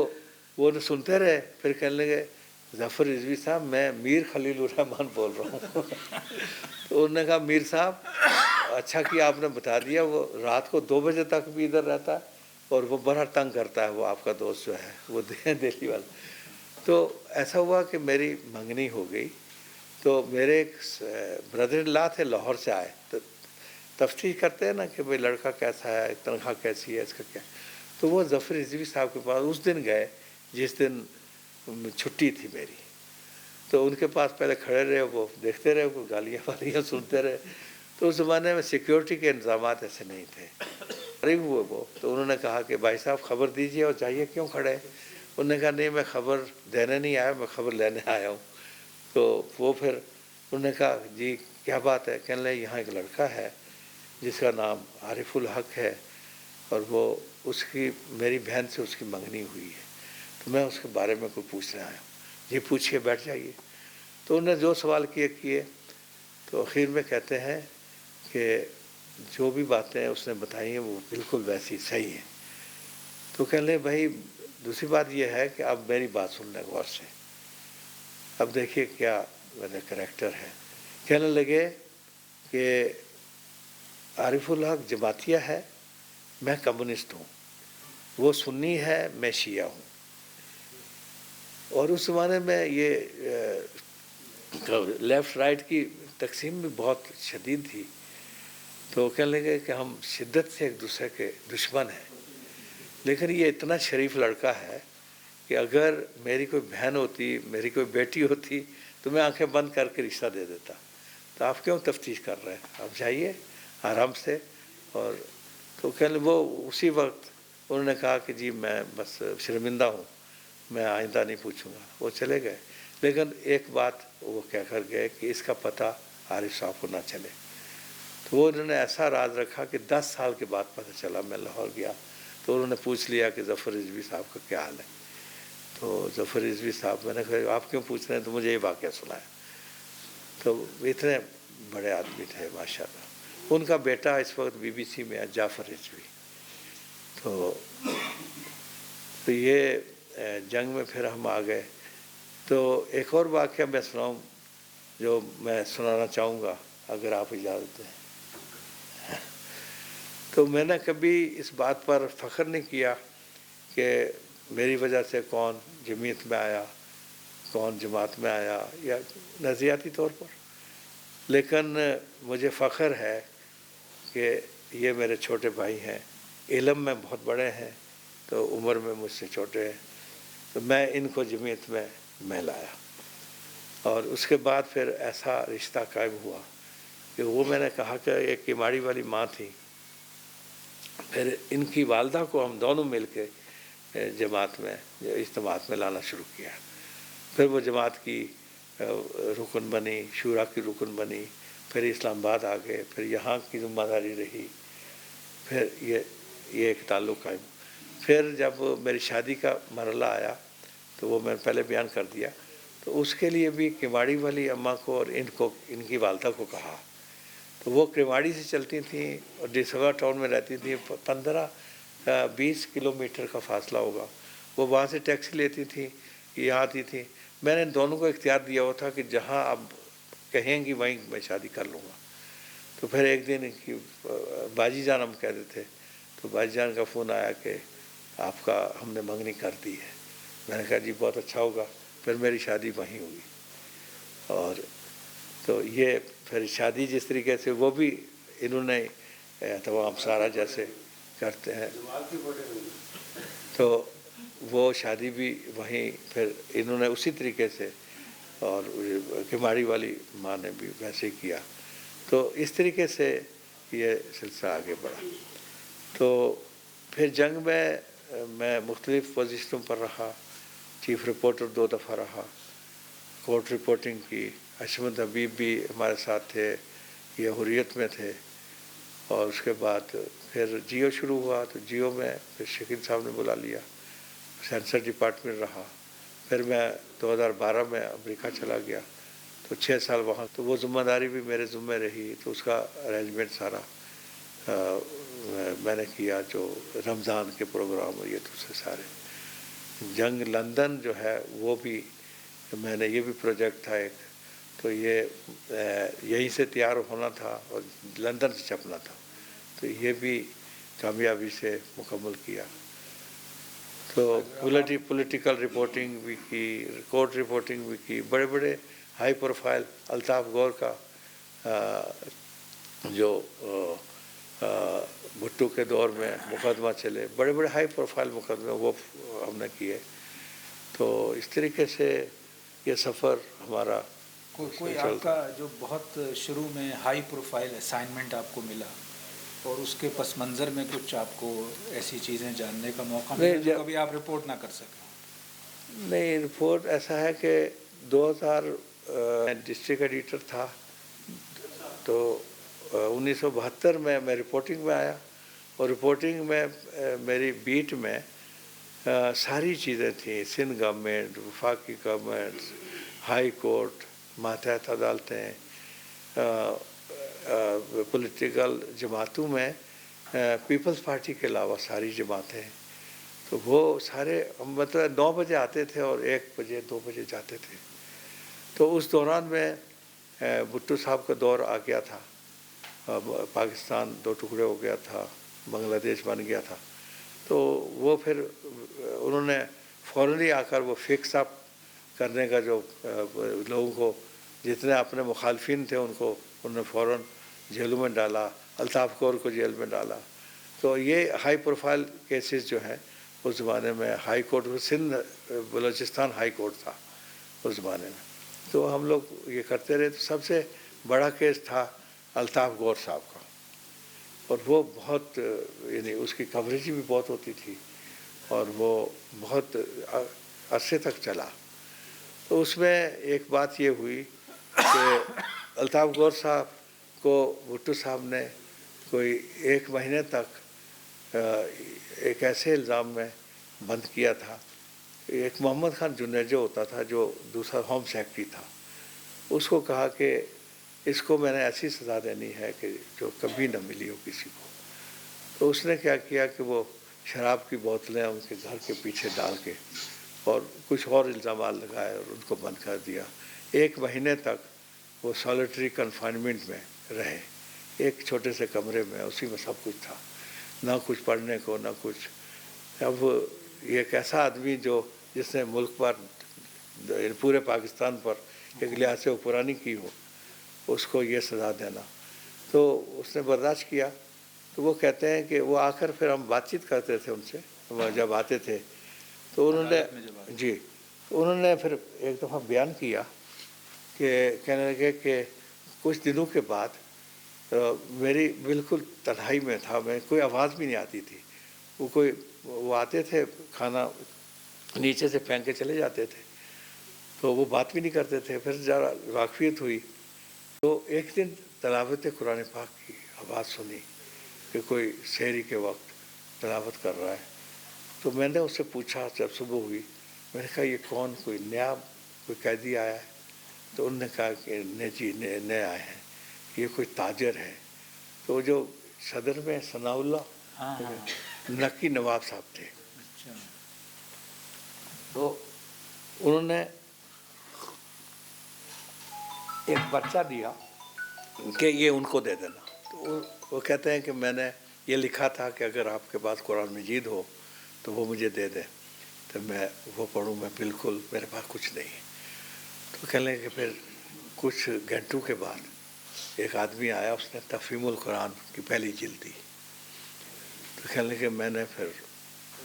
وہ سنتے رہے. پھر کہنے لگے ظفر رضوی صاحب، میں میر خلیل الرحمن بول رہا ہوں. تو انہوں نے کہا میر صاحب اچھا کیا آپ نے بتا دیا، وہ رات کو 2 بجے تک بھی ادھر رہتا ہے، اور وہ بڑا تنگ کرتا ہے، وہ آپ کا دوست جو ہے وہ دہلی والا. تو ایسا ہوا کہ میری منگنی ہو گئی. تو میرے ایک بردر ان لا تھے، لاہور سے آئے. تو تفتیش کرتے ہیں نا کہ بھائی لڑکا کیسا ہے، تنخواہ کیسی ہے، اس کا کیا. تو وہ ظفر رضوی صاحب کے پاس اس دن گئے جس دن چھٹی تھی میری. تو ان کے پاس پہلے کھڑے رہے، وہ دیکھتے رہے، وہ گالیاں والیاں سنتے رہے. تو اس زمانے میں سیکیورٹی کے انتظامات ایسے نہیں تھے. قریب ہوئے وہ، تو انہوں نے کہا کہ بھائی صاحب خبر دیجئے اور چاہیے کیوں کھڑے. انہوں نے کہا نہیں، میں خبر دینے نہیں آیا، میں خبر لینے آیا ہوں. تو وہ پھر انہوں نے کہا جی کیا بات ہے. کہنے لگے یہاں ایک لڑکا ہے جس کا نام عارف الحق ہے، اور وہ اس کی میری بہن سے اس کی منگنی ہوئی ہے، تو میں اس کے بارے میں کوئی پوچھنے آیا ہوں. جی پوچھیے، بیٹھ جائیے. تو انہوں نے جو سوال کیے. تو آخر میں کہتے ہیں کہ جو بھی باتیں اس نے بتائی ہیں وہ بالکل ویسی صحیح ہیں. تو کہنے لگے بھائی دوسری بات یہ ہے کہ اب میری بات سن لیں غور سے. اب دیکھیے کیا میرا کریکٹر ہے. کہنے لگے کہ عارف الحق جماعتیہ ہے، میں کمیونسٹ ہوں. وہ سنی ہے، میں شیعہ ہوں. اور اس زمانے میں یہ لیفٹ رائٹ کی تقسیم بھی بہت شدید تھی، تو کہنے لگے کہ ہم شدت سے ایک دوسرے کے دشمن ہیں، لیکن یہ اتنا شریف لڑکا ہے کہ اگر میری کوئی بہن ہوتی، میری کوئی بیٹی ہوتی تو میں آنکھیں بند کر کے رشتہ دے دیتا، تو آپ کیوں تفتیش کر رہے ہیں، آپ جائیے آرام سے۔ اور تو کہنے وہ اسی وقت انہوں نے کہا کہ جی میں بس شرمندہ ہوں، میں آئندہ نہیں پوچھوں گا، وہ چلے گئے۔ لیکن ایک بات وہ کہہ کر گئے کہ اس کا پتہ عارف صاحب کو نہ چلے، تو وہ انہوں نے ایسا راز رکھا کہ 10 سال کے بعد پتہ چلا۔ میں لاہور گیا تو انہوں نے پوچھ لیا کہ ظفر رضوی صاحب کا کیا حال ہے، تو ظفر رضوی صاحب، میں نے کہا آپ کیوں پوچھ رہے ہیں، تو مجھے یہ واقعہ سنایا۔ تو اتنے بڑے آدمی تھے ماشاءاللہ۔ ان کا بیٹا اس وقت BBC میں ہے، جعفر رضوی۔ تو یہ جنگ میں پھر ہم آ گئے۔ تو ایک اور واقعہ میں سناؤں جو میں سنانا چاہوں گا اگر آپ اجازت دیں۔ تو میں نے کبھی اس بات پر فخر نہیں کیا کہ میری وجہ سے کون جمعیت میں آیا، کون جماعت میں آیا، یا نظریاتی طور پر، لیکن مجھے فخر ہے کہ یہ میرے چھوٹے بھائی ہیں، علم میں بہت بڑے ہیں تو عمر میں مجھ سے چھوٹے ہیں، تو میں ان کو جمعیت میں لایا۔ اور اس کے بعد پھر ایسا رشتہ قائم ہوا کہ وہ میں نے کہا کہ ایک کماڑی والی ماں تھی، پھر ان کی والدہ کو ہم دونوں مل کے جماعت میں، اجتماعات میں لانا شروع کیا۔ پھر وہ جماعت کی رکن بنی، شورا کی رکن بنی، پھر اسلام آباد آ گئے، پھر یہاں کی ذمہ داری رہی، پھر یہ ایک تعلق قائم۔ پھر جب میری شادی کا مرحلہ آیا تو وہ میں نے پہلے بیان کر دیا، تو اس کے لیے بھی کماڑی والی اماں کو اور ان کی والدہ کو کہا، تو وہ کریواڑی سے چلتی تھیں اور ڈسوا ٹاؤن میں رہتی تھیں، 15-20 کلومیٹر کا فاصلہ ہوگا، وہ وہاں سے ٹیکسی لیتی تھیں، یہاں آتی تھیں۔ میں نے دونوں کو اختیار دیا ہوا تھا کہ جہاں آپ کہیں گی وہیں میں شادی کر لوں گا۔ تو پھر ایک دن ان کی باجی جان ہم کہتے تھے، تو باجی جان کا فون آیا کہ آپ کا ہم نے منگنی کر دی ہے۔ میں نے کہا جی بہت اچھا ہوگا، پھر میری شادی وہیں ہوئی۔ اور تو یہ پھر شادی جس طریقے سے وہ بھی انہوں نے تمام سارا جیسے کرتے ہیں، تو وہ شادی بھی وہیں پھر انہوں نے اسی طریقے سے، اور کماڑی والی ماں نے بھی ویسے ہی کیا۔ تو اس طریقے سے یہ سلسلہ آگے بڑھا۔ تو پھر جنگ میں مختلف پوزیشنوں پر رہا، چیف رپورٹر 2 دفعہ رہا، کورٹ رپورٹنگ کی۔ اشمت حبیب بھی ہمارے ساتھ تھے، یہ حریت میں تھے۔ اور اس کے بعد پھر جیو شروع ہوا، تو جیو میں پھر شکیل صاحب نے بلا لیا، سینسر ڈپارٹمنٹ رہا۔ پھر میں 2012 میں امریکہ چلا گیا، تو 6 سال وہاں، تو وہ ذمہ داری بھی میرے ذمہ رہی، تو اس کا ارینجمنٹ سارا میں نے کیا، جو رمضان کے پروگرام اور یہ دوسرے سارے۔ جنگ لندن جو ہے وہ بھی میں نے، یہ بھی پروجیکٹ تھا ایک، تو یہ یہیں سے تیار ہونا تھا اور لندن سے چھپنا تھا، تو یہ بھی کامیابی سے مکمل کیا۔ تو پولیٹیکل رپورٹنگ بھی کی، کورٹ رپورٹنگ بھی کی، بڑے بڑے ہائی پروفائل، الطاف غور کا جو بھٹو کے دور میں مقدمہ چلے، بڑے بڑے ہائی پروفائل مقدمے وہ ہم نے کیے۔ تو اس طریقے سے یہ سفر ہمارا۔ کوئی آپ کا جو بہت شروع میں ہائی پروفائل اسائنمنٹ آپ کو ملا اور اس کے پس منظر میں کچھ آپ کو ایسی چیزیں جاننے کا موقع ملا جو کبھی آپ رپورٹ نہ کر سکیں؟ نہیں، رپورٹ ایسا ہے کہ 2000 ڈسٹرکٹ ایڈیٹر تھا، تو 1972 میں رپورٹنگ میں آیا، اور رپورٹنگ میں میری بیٹ میں ساری چیزیں تھیں، سندھ گورنمنٹ، وفاقی گورنمنٹ، ہائی کورٹ، ماتحت عدالتیں، پولیٹیکل جماعتوں میں پیپلز پارٹی کے علاوہ ساری جماعتیں، تو وہ سارے مطلب 9 بجے آتے تھے اور 1 بجے 2 بجے جاتے تھے۔ تو اس دوران میں بھٹو صاحب کا دور آ گیا تھا، پاکستان 2 ٹکڑے ہو گیا تھا، بنگلہ دیش بن گیا تھا، تو وہ پھر انہوں نے فوراً آ کر وہ فکس اپ کرنے کا جو لوگوں کو جتنے اپنے مخالفین تھے ان کو انہوں نے فوراً جیلوں میں ڈالا، الطاف کور کو جیل میں ڈالا. تو یہ ہائی پروفائل کیسز جو ہیں اس زمانے میں high court Sindh Balochistan high court تھا اس زمانے میں. تو ہم لوگ یہ کرتے رہے. تو سب سے بڑا کیس تھا الطاف گور صاحب کا، اور وہ بہت یعنی اس کی کوریج بھی بہت ہوتی تھی اور وہ بہت عرصے تک چلا. تو اس میں ایک بات یہ ہوئی کہ الطاف گور صاحب کو بھٹو صاحب نے کوئی 1 مہینے تک ایک ایسے الزام میں بند کیا تھا. ایک محمد خان جنیجو ہوتا تھا جو دوسرا ہوم سیکرٹری تھا، اس کو کہا کہ اس کو میں نے ایسی سزا دینی ہے کہ جو کبھی نہ ملی ہو کسی کو. تو اس نے کیا کیا کہ وہ شراب کی بوتلیں ان کے گھر کے پیچھے ڈال کے اور کچھ اور الزامات لگائے اور ان کو بند کر دیا. 1 مہینے تک وہ سالیٹری کنفائنمنٹ میں رہے، ایک چھوٹے سے کمرے میں، اسی میں سب کچھ تھا، نہ کچھ پڑھنے کو نہ کچھ. اب یہ ایک ایسا آدمی جو جس نے ملک پر پورے پاکستان پر ایک لحاظ سے حکمرانی کی ہو، اس کو یہ سزا دینا. تو اس نے برداشت کیا. تو وہ کہتے ہیں کہ وہ آ کر پھر ہم بات چیت کرتے تھے ان سے جب آتے تھے. تو انہوں نے جی انہوں نے پھر ایک دفعہ بیان کیا کہ کہنے لگے کہ کچھ دنوں کے بعد میری بالکل تنہائی میں تھا، میں کوئی آواز بھی نہیں آتی تھی. وہ آتے تھے کھانا نیچے سے پھینک کے چلے جاتے تھے، تو وہ بات بھی نہیں کرتے تھے. پھر ذرا واقفیت ہوئی تو ایک دن تلاوت قرآن پاک کی آواز سنی کہ کوئی سحری کے وقت تلاوت کر رہا ہے. تو میں نے اس سے پوچھا جب صبح ہوئی، میں نے کہا یہ کون، کوئی نیا کوئی قیدی آیا ہے؟ تو انہوں نے کہا کہ جی نئے آئے ہیں، یہ کوئی تاجر ہے. تو جو صدر میں ثناء اللہ نقی نواب صاحب تھے، تو انہوں نے ایک پرچہ دیا کہ یہ ان کو دے دینا. تو وہ کہتے ہیں کہ میں نے یہ لکھا تھا کہ اگر آپ کے پاس قرآن مجید ہو تو وہ مجھے دے دیں تو میں وہ پڑھوں. میں بالکل میرے پاس کچھ نہیں ہے. تو کہنے لگے کہ پھر کچھ گھنٹوں کے بعد ایک آدمی آیا، اس نے تفہیم القرآن کی پہلی جلد دی. تو کہنے لگے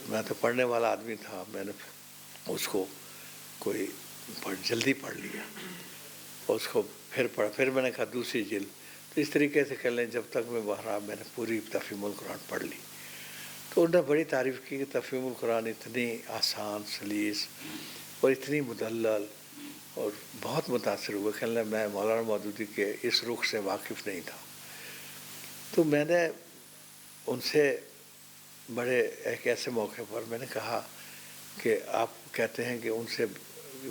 میں تو پڑھنے والا آدمی تھا، میں نے اس کو کوئی جلدی پڑھ لیا اور اس کو پھر پڑھا. پھر میں نے کہا دوسری جلد. تو اس طریقے سے کہہ لیں جب تک میں باہر آیا میں نے پوری تفہیم القرآن پڑھ لی. تو انہوں نے بڑی تعریف کی کہ تفہیم القرآن اتنی آسان سلیس اور اتنی مدلل، اور بہت متاثر ہوئے. کہنے لیں میں مولانا مودودی کے اس رخ سے واقف نہیں تھا. تو میں نے ان سے بڑے ایک ایسے موقع پر میں نے کہا کہ آپ کہتے ہیں کہ ان سے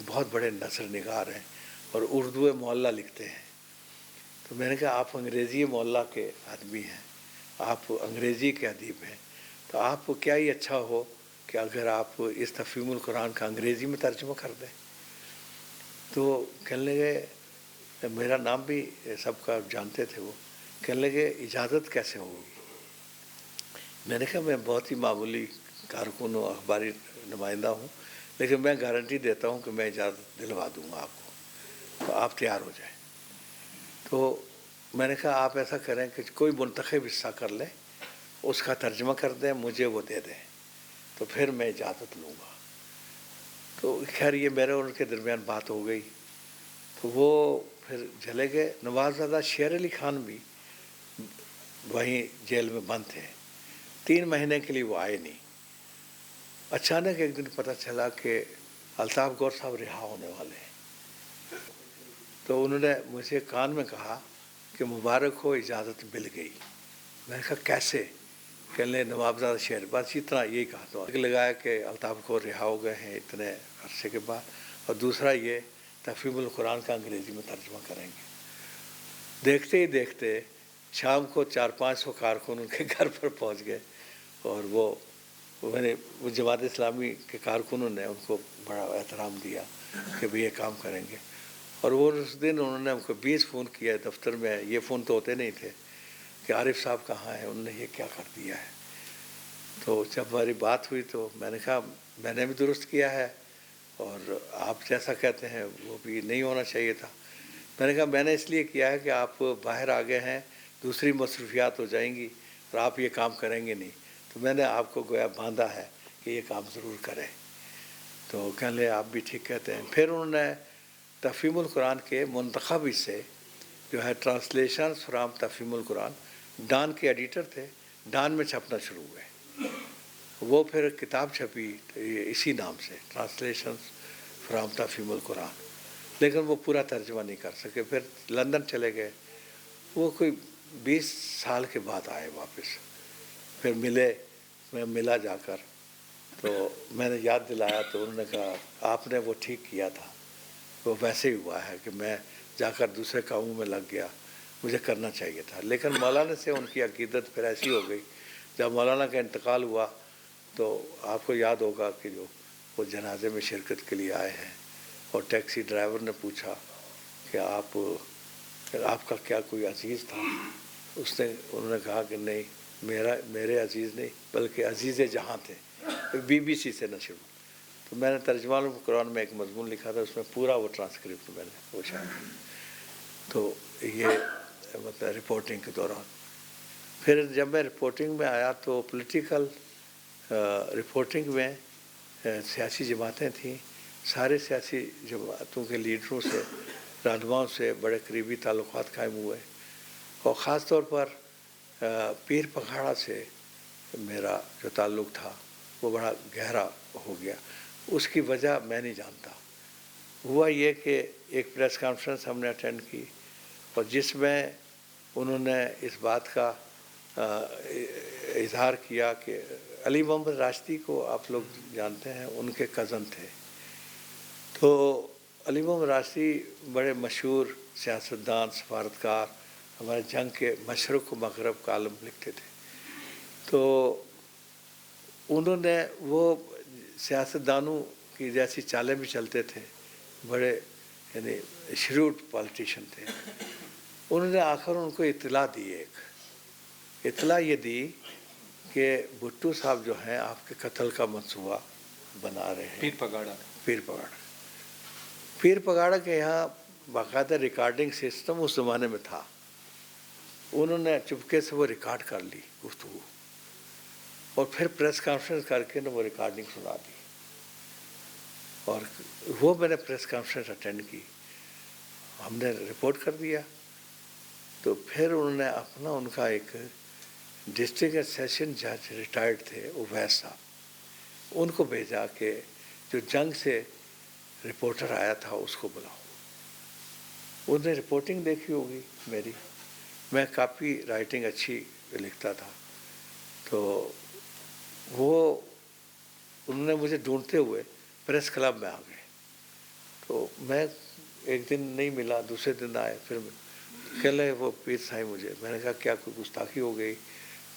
بہت بڑے نثر نگار ہیں اور اردو معلیٰ لکھتے ہیں. تو میں نے کہا آپ انگریزی معلیٰ کے آدمی ہیں، آپ انگریزی کے ادیب ہیں، تو آپ کو کیا ہی اچھا ہو کہ اگر آپ اس تفہیم القرآن کا انگریزی میں ترجمہ کر دیں. تو کہنے لگے میرا نام بھی سب کا جانتے تھے. وہ کہنے لگے اجازت کیسے ہوگی؟ میں نے کہا میں بہت ہی معمولی کارکن و اخباری نمائندہ ہوں، لیکن میں گارنٹی دیتا ہوں کہ میں اجازت دلوا دوں گا آپ کو، تو آپ تیار ہو جائیں. تو میں نے کہا آپ ایسا کریں کہ کوئی منتخب حصہ کر لیں، اس کا ترجمہ کر دیں، مجھے وہ دے دیں، تو پھر میں اجازت لوں گا. تو خیر یہ میرے اور ان کے درمیان بات ہو گئی. تو وہ پھر چلے گئے. نواززادہ شیر علی خان بھی وہیں جیل میں بند تھے. 3 مہینے کے لیے وہ آئے نہیں. اچانک ایک دن پتہ چلا کہ الطاف گور صاحب رہا ہونے والے ہیں. تو انہوں نے مجھے کان میں کہا کہ مبارک ہو، اجازت مل گئی. میں نے کہا کیسے؟ کہنے لگے نوابزادہ شیر، بس اتنا یہی کہا. تو لگایا کہ الطاف گور رہا ہو گئے ہیں اتنے عرصے کے بعد، اور دوسرا یہ تفہیم القرآن کا انگریزی میں ترجمہ کریں گے. دیکھتے ہی دیکھتے شام کو 400-500 کارکن ان کے گھر پر پہنچ گئے، اور وہ جماعت اسلامی کے کارکنوں نے ان کو بڑا احترام دیا کہ بھی یہ کام کریں گے. اور وہ اس دن انہوں نے ہم کو 20 فون کیا دفتر میں. یہ فون تو ہوتے نہیں تھے کہ عارف صاحب کہاں ہیں، انہوں نے یہ کیا کر دیا ہے. تو جب ہماری بات ہوئی تو میں نے کہا میں نے بھی درست کیا ہے، اور آپ جیسا کہتے ہیں وہ بھی نہیں ہونا چاہیے تھا. میں نے کہا میں نے اس لیے کیا ہے کہ آپ باہر آ گئے ہیں, دوسری مصروفیات ہو جائیں گی اور آپ یہ کام کریں گے نہیں, تو میں نے آپ کو گویا باندھا ہے کہ یہ کام ضرور کریں. تو کہنے لے آپ بھی ٹھیک کہتے ہیں. پھر انہوں نے تفہیم القرآن کے منتخب حصے جو ہے ٹرانسلیشنز فرام تفہیم القرآن, ڈان کے ایڈیٹر تھے, ڈان میں چھپنا شروع ہوئے. وہ پھر کتاب چھپی اسی نام سے, ٹرانسلیشنز فرام تفہیم القرآن, لیکن وہ پورا ترجمہ نہیں کر سکے. پھر لندن چلے گئے, وہ کوئی 20 سال کے بعد آئے واپس. پھر میں ملا جا کر, تو میں نے یاد دلایا تو انہوں نے کہا آپ نے وہ ٹھیک کیا تھا, وہ ویسے ہی ہوا ہے کہ میں جا کر دوسرے کاموں میں لگ گیا, مجھے کرنا چاہیے تھا. لیکن مولانا سے ان کی عقیدت پھر ایسی ہو گئی, جب مولانا کا انتقال ہوا تو آپ کو یاد ہوگا کہ جو وہ جنازے میں شرکت کے لیے آئے ہیں, اور ٹیکسی ڈرائیور نے پوچھا کہ آپ کا کیا کوئی عزیز تھا. انہوں نے کہا کہ نہیں, میرے عزیز نہیں بلکہ عزیز جہاں تھے. BBC سے نشر. تو میں نے ترجمان قرآن میں ایک مضمون لکھا تھا, اس میں پورا وہ ٹرانسکرپٹ میں نے وہ شامل. تو یہ مطلب رپورٹنگ کے دوران. پھر جب میں رپورٹنگ میں آیا تو پولیٹیکل رپورٹنگ میں سیاسی جماعتیں تھیں. سارے سیاسی جماعتوں کے لیڈروں سے, رہنماؤں سے بڑے قریبی تعلقات قائم ہوئے, اور خاص طور پر پیر پکھاڑا سے میرا جو تعلق تھا وہ بڑا گہرا ہو گیا. اس کی وجہ میں نہیں جانتا. ہوا یہ کہ ایک پریس کانفرنس ہم نے اٹینڈ کی, اور جس میں انہوں نے اس بات کا اظہار کیا کہ علی محمد راشدی کو آپ لوگ جانتے ہیں, ان کے کزن تھے. تو علی محمد راشدی بڑے مشہور سیاستدان, سفارتکار, ہمارے جنگ کے مشرق و مغرب کالم لکھتے تھے. تو انہوں نے وہ سیاستدانوں کی جیسی چالیں بھی چلتے تھے, بڑے یعنی شروٹ پالیٹیشین تھے. انہوں نے آخر ان کو اطلاع دی, اطلاع یہ دی کہ بھٹو صاحب جو ہیں آپ کے قتل کا منصوبہ بنا رہے ہیں. پیر پگاڑا کے یہاں باقاعدہ ریکارڈنگ سسٹم اس زمانے میں تھا. انہوں نے چپکے سے وہ ریکارڈ کر لی گفتگو, اور پھر پریس کانفرنس کر کے وہ ریکارڈنگ سنا دی. اور وہ میں نے پریس کانفرنس اٹینڈ کی, ہم نے رپورٹ کر دیا. تو پھر انہوں نے اپنا ان کا ایک ڈسٹرکٹ سیشن جج ریٹائرڈ تھے اویس صاحب, ان کو بھیجا کہ جو جنگ سے رپورٹر آیا تھا اس کو بلاؤ. انہوں نے رپورٹنگ دیکھی ہوگی میری, میں کافی رائٹنگ اچھی لکھتا تھا. تو انہوں نے مجھے ڈھونڈتے ہوئے پریس کلب میں آ گئے. تو میں ایک دن نہیں ملا, دوسرے دن آئے, پھر کہہ لے وہ پیر صاحب مجھے. میں نے کہا کیا کوئی گستاخی ہو گئی,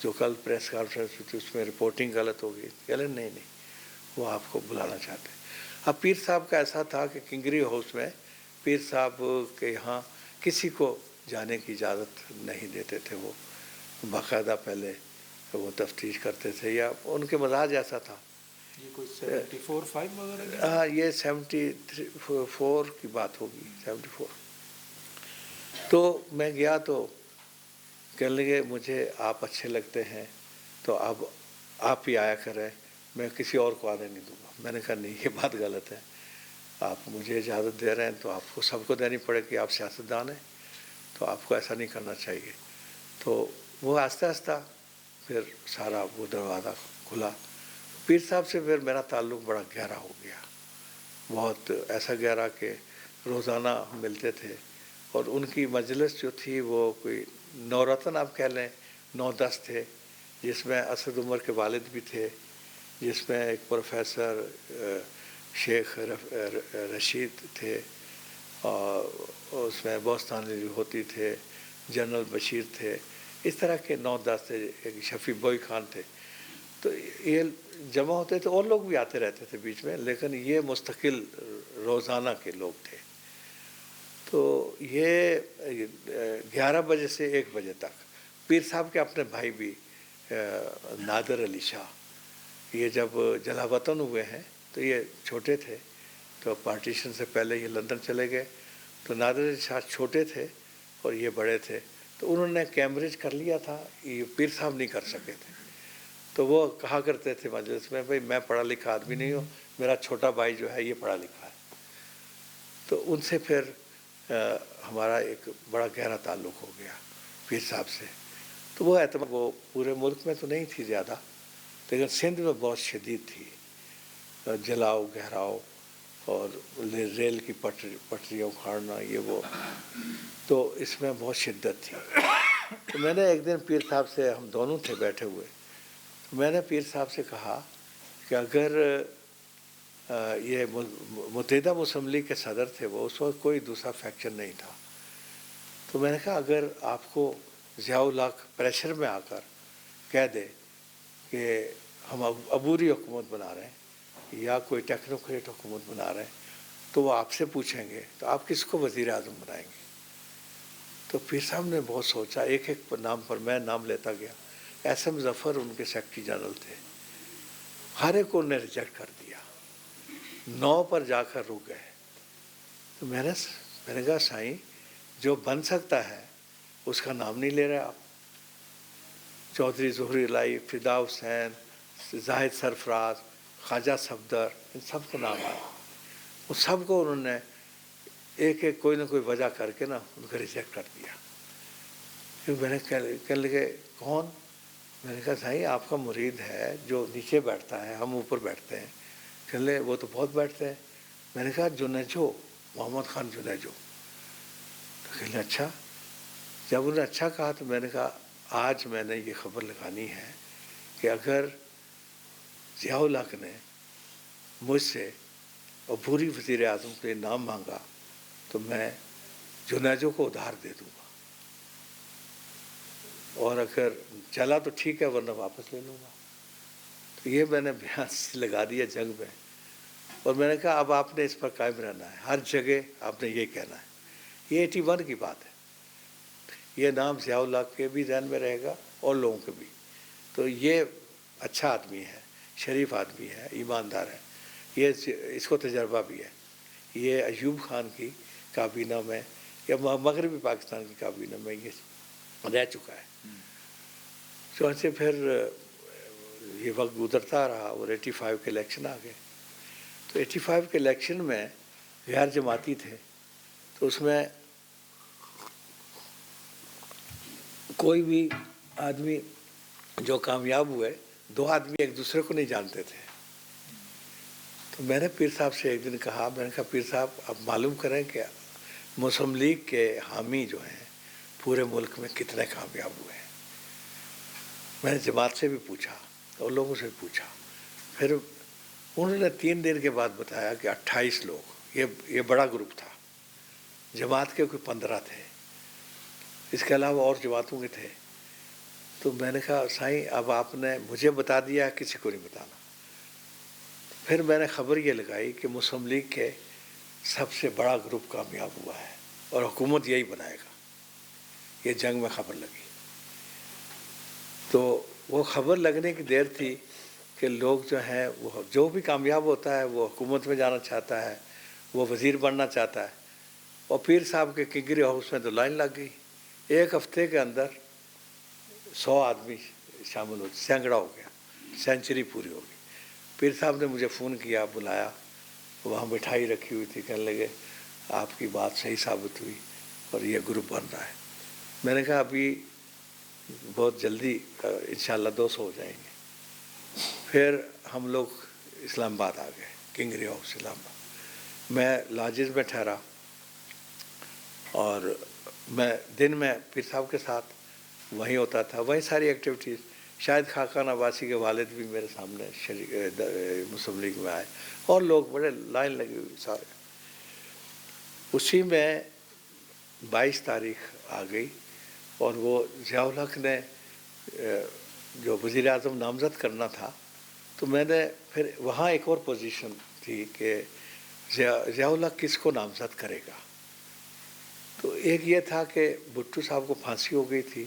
جو کل پریس کانفرنس ہوئی تھی اس میں رپورٹنگ غلط ہو گئی؟ کہہ لے نہیں, وہ آپ کو بلانا چاہتے ہیں. اب پیر صاحب کا ایسا تھا کہ کنگری ہاؤس میں پیر صاحب کے یہاں کسی کو جانے کی اجازت نہیں دیتے تھے. وہ باقاعدہ پہلے وہ تفتیش کرتے تھے, یا ان کے مزاج ایسا تھا. یہ کوئی 74-5 وغیرہ؟ ہاں, یہ 74 کی بات ہوگی, 74. تو میں گیا تو کہنے لگے مجھے آپ اچھے لگتے ہیں تو اب آپ ہی آیا کریں, میں کسی اور کو آنے نہیں دوں گا. میں نے کہا نہیں, یہ بات غلط ہے, آپ مجھے اجازت دے رہے ہیں تو آپ کو سب کو دینی پڑے کہ آپ سیاستدان ہیں, تو آپ کو ایسا نہیں کرنا چاہیے. تو وہ آہستہ آہستہ پھر سارا وہ دروازہ کھلا. پیر صاحب سے پھر میرا تعلق بڑا گہرا ہو گیا, بہت ایسا گہرا کہ روزانہ ملتے تھے. اور ان کی مجلس جو تھی وہ کوئی 9 رتن آپ کہہ لیں, 9-10 تھے, جس میں اسد عمر کے والد بھی تھے, جس میں ایک پروفیسر شیخ رشید تھے, اور اس میں بوستانی ہوتی تھے, جنرل بشیر تھے. اس طرح کے 9-10 تھے. ایک شفیع بوئی خان تھے. تو یہ جمع ہوتے تھے, اور لوگ بھی آتے رہتے تھے بیچ میں, لیکن یہ مستقل روزانہ کے لوگ تھے. تو یہ 11 بجے سے 1 بجے تک. پیر صاحب کے اپنے بھائی بھی نادر علی شاہ, یہ جب جلا وطن ہوئے ہیں تو یہ چھوٹے تھے, تو پارٹیشن سے پہلے یہ لندن چلے گئے، تو نادر علی شاہ چھوٹے تھے اور یہ بڑے تھے، تو انہوں نے کیمبرج کر لیا تھا، یہ پیر صاحب نہیں کر سکے تھے. تو وہ کہا کرتے تھے مجلس میں، بھائی میں پڑھا لکھا آدمی نہیں ہوں، میرا چھوٹا بھائی جو ہے یہ پڑھا لکھا ہے. تو ان سے پھر ہمارا ایک بڑا گہرا تعلق ہو گیا پیر صاحب سے. تو وہ اعتماد وہ پورے ملک میں تو نہیں تھی زیادہ، لیکن سندھ میں بہت شدید تھی، جلاؤ گہراؤ اور ریل کی پٹریاں اکھاڑنا یہ وہ، تو اس میں بہت شدت تھی. تو میں نے ایک دن پیر صاحب سے، ہم دونوں تھے بیٹھے ہوئے، میں نے پیر صاحب سے کہا کہ اگر یہ متحدہ مسلم لیگ کے صدر تھے وہ، اس وقت کوئی دوسرا فیکشن نہیں تھا، تو میں نے کہا اگر آپ کو ضیاء الحق پریشر میں آ کر کہہ دے کہ ہم عبوری حکومت بنا رہے ہیں یا کوئی ٹیکنوکریٹ حکومت بنا رہے ہیں تو وہ آپ سے پوچھیں گے تو آپ کس کو وزیر اعظم بنائیں گے. تو پیر صاحب نے بہت سوچا، ایک ایک نام پر میں نام لیتا گیا. ایس ایم ظفر ان کے سیکرٹری جنرل تھے، ہر ایک کو انہوں نے ریجیکٹ کر دیا، 9 پر جا کر رک گئے. تو میں نے کہا سائیں جو بن سکتا ہے اس کا نام نہیں لے رہے آپ. چودھری ظہور الہی، فدا حسین، زاہد سرفراز، خواجہ صفدر، ان سب کا نام آیا. ان سب کو انہوں نے ایک ایک کوئی نہ کوئی وجہ کر کے نا ان کو ریجیکٹ کر دیا. پھر میں نے کہنے لگے کون؟ میں نے کہا سائیں آپ کا مرید ہے جو نیچے بیٹھتا ہے، ہم اوپر بیٹھتے ہیں. کہنے لگے وہ تو بہت بیٹھتے ہیں. میں نے کہا جنیجو، محمد خان جنیجو. تو کہنے لگے اچھا. جب انہوں نے اچھا کہا تو میں نے کہا آج میں نے یہ خبر لگانی ہے کہ اگر ضیاء الحق نے مجھ سے عبوری وزیر اعظم کے نام مانگا تو میں جنیجو کو ادھار دے دوں گا، اور اگر چلا تو ٹھیک ہے ورنہ واپس لے لوں گا. تو یہ میں نے بیان لگا دیا جنگ میں. اور میں نے کہا اب آپ نے اس پر قائم رہنا ہے، ہر جگہ آپ نے یہ کہنا ہے. یہ 81 کی بات ہے. یہ نام ضیاء الحق کے بھی ذہن میں رہے گا اور لوگوں کے بھی. تو یہ اچھا آدمی ہے، شریف آدمی ہے، ایماندار ہے. یہ اس کو تجربہ بھی ہے. یہ ایوب خان کی کابینہ میں یا مغربی پاکستان کی کابینہ میں یہ رہ چکا ہے. چنانچہ پھر یہ وقت گزرتا رہا اور 85 کے الیکشن آ گئے. تو 85 کے الیکشن میں غیر جماعتی تھے، تو اس میں کوئی بھی آدمی جو کامیاب ہوئے، 2 آدمی ایک دوسرے کو نہیں جانتے تھے. تو میں نے پیر صاحب سے ایک دن کہا، میں نے کہا پیر صاحب آپ معلوم کریں کہ مسلم لیگ کے حامی جو ہیں پورے ملک میں کتنے کامیاب ہوئے ہیں. میں نے جماعت سے بھی پوچھا اور لوگوں سے بھی پوچھا. پھر انہوں نے 3 دن کے بعد بتایا کہ 28 لوگ، یہ بڑا گروپ تھا. جماعت کے کوئی 15 تھے، اس کے علاوہ اور جماعتوں کے تھے. تو میں نے کہا سائیں اب آپ نے مجھے بتا دیا، کسی کو نہیں بتانا. پھر میں نے خبر یہ لگائی کہ مسلم لیگ کے سب سے بڑا گروپ کامیاب ہوا ہے اور حکومت یہی بنائے گا. یہ جنگ میں خبر لگی. تو وہ خبر لگنے کی دیر تھی کہ لوگ جو ہیں وہ جو بھی کامیاب ہوتا ہے وہ حکومت میں جانا چاہتا ہے، وہ وزیر بننا چاہتا ہے. اور پیر صاحب کے کنگری ہاؤس میں تو لائن لگ گئی. 1 ہفتے کے اندر 100 آدمی شامل ہو، سینکڑا ہو گیا، سینچری پوری ہو گئی. پیر صاحب نے مجھے فون کیا، بلایا، وہاں مٹھائی رکھی ہوئی تھی. کہنے لگے آپ کی بات صحیح ثابت ہوئی اور یہ گروپ بن رہا ہے. میں نے کہا ابھی بہت جلدی انشاءاللہ 200 ہو جائیں گے. پھر ہم لوگ اسلام آباد آ گئے، کنگری ہاؤس اسلام آباد. میں لاجز میں ٹھہرا اور میں دن میں پیر صاحب کے ساتھ وہیں ہوتا تھا، وہیں ساری ایکٹیویٹیز. شاید خاقان عباسی کے والد بھی میرے سامنے مسلم لیگ میں آئے اور لوگ بڑے لائن لگی ہوئی سارے. اسی میں 22 تاریخ آ گئی اور وہ ضیاء الحق نے جو وزیر اعظم نامزد کرنا تھا، تو میں نے پھر وہاں ایک اور پوزیشن تھی کہ ضیاء الحق کس کو نامزد کرے گا. تو ایک یہ تھا کہ بھٹو صاحب کو پھانسی ہو گئی تھی،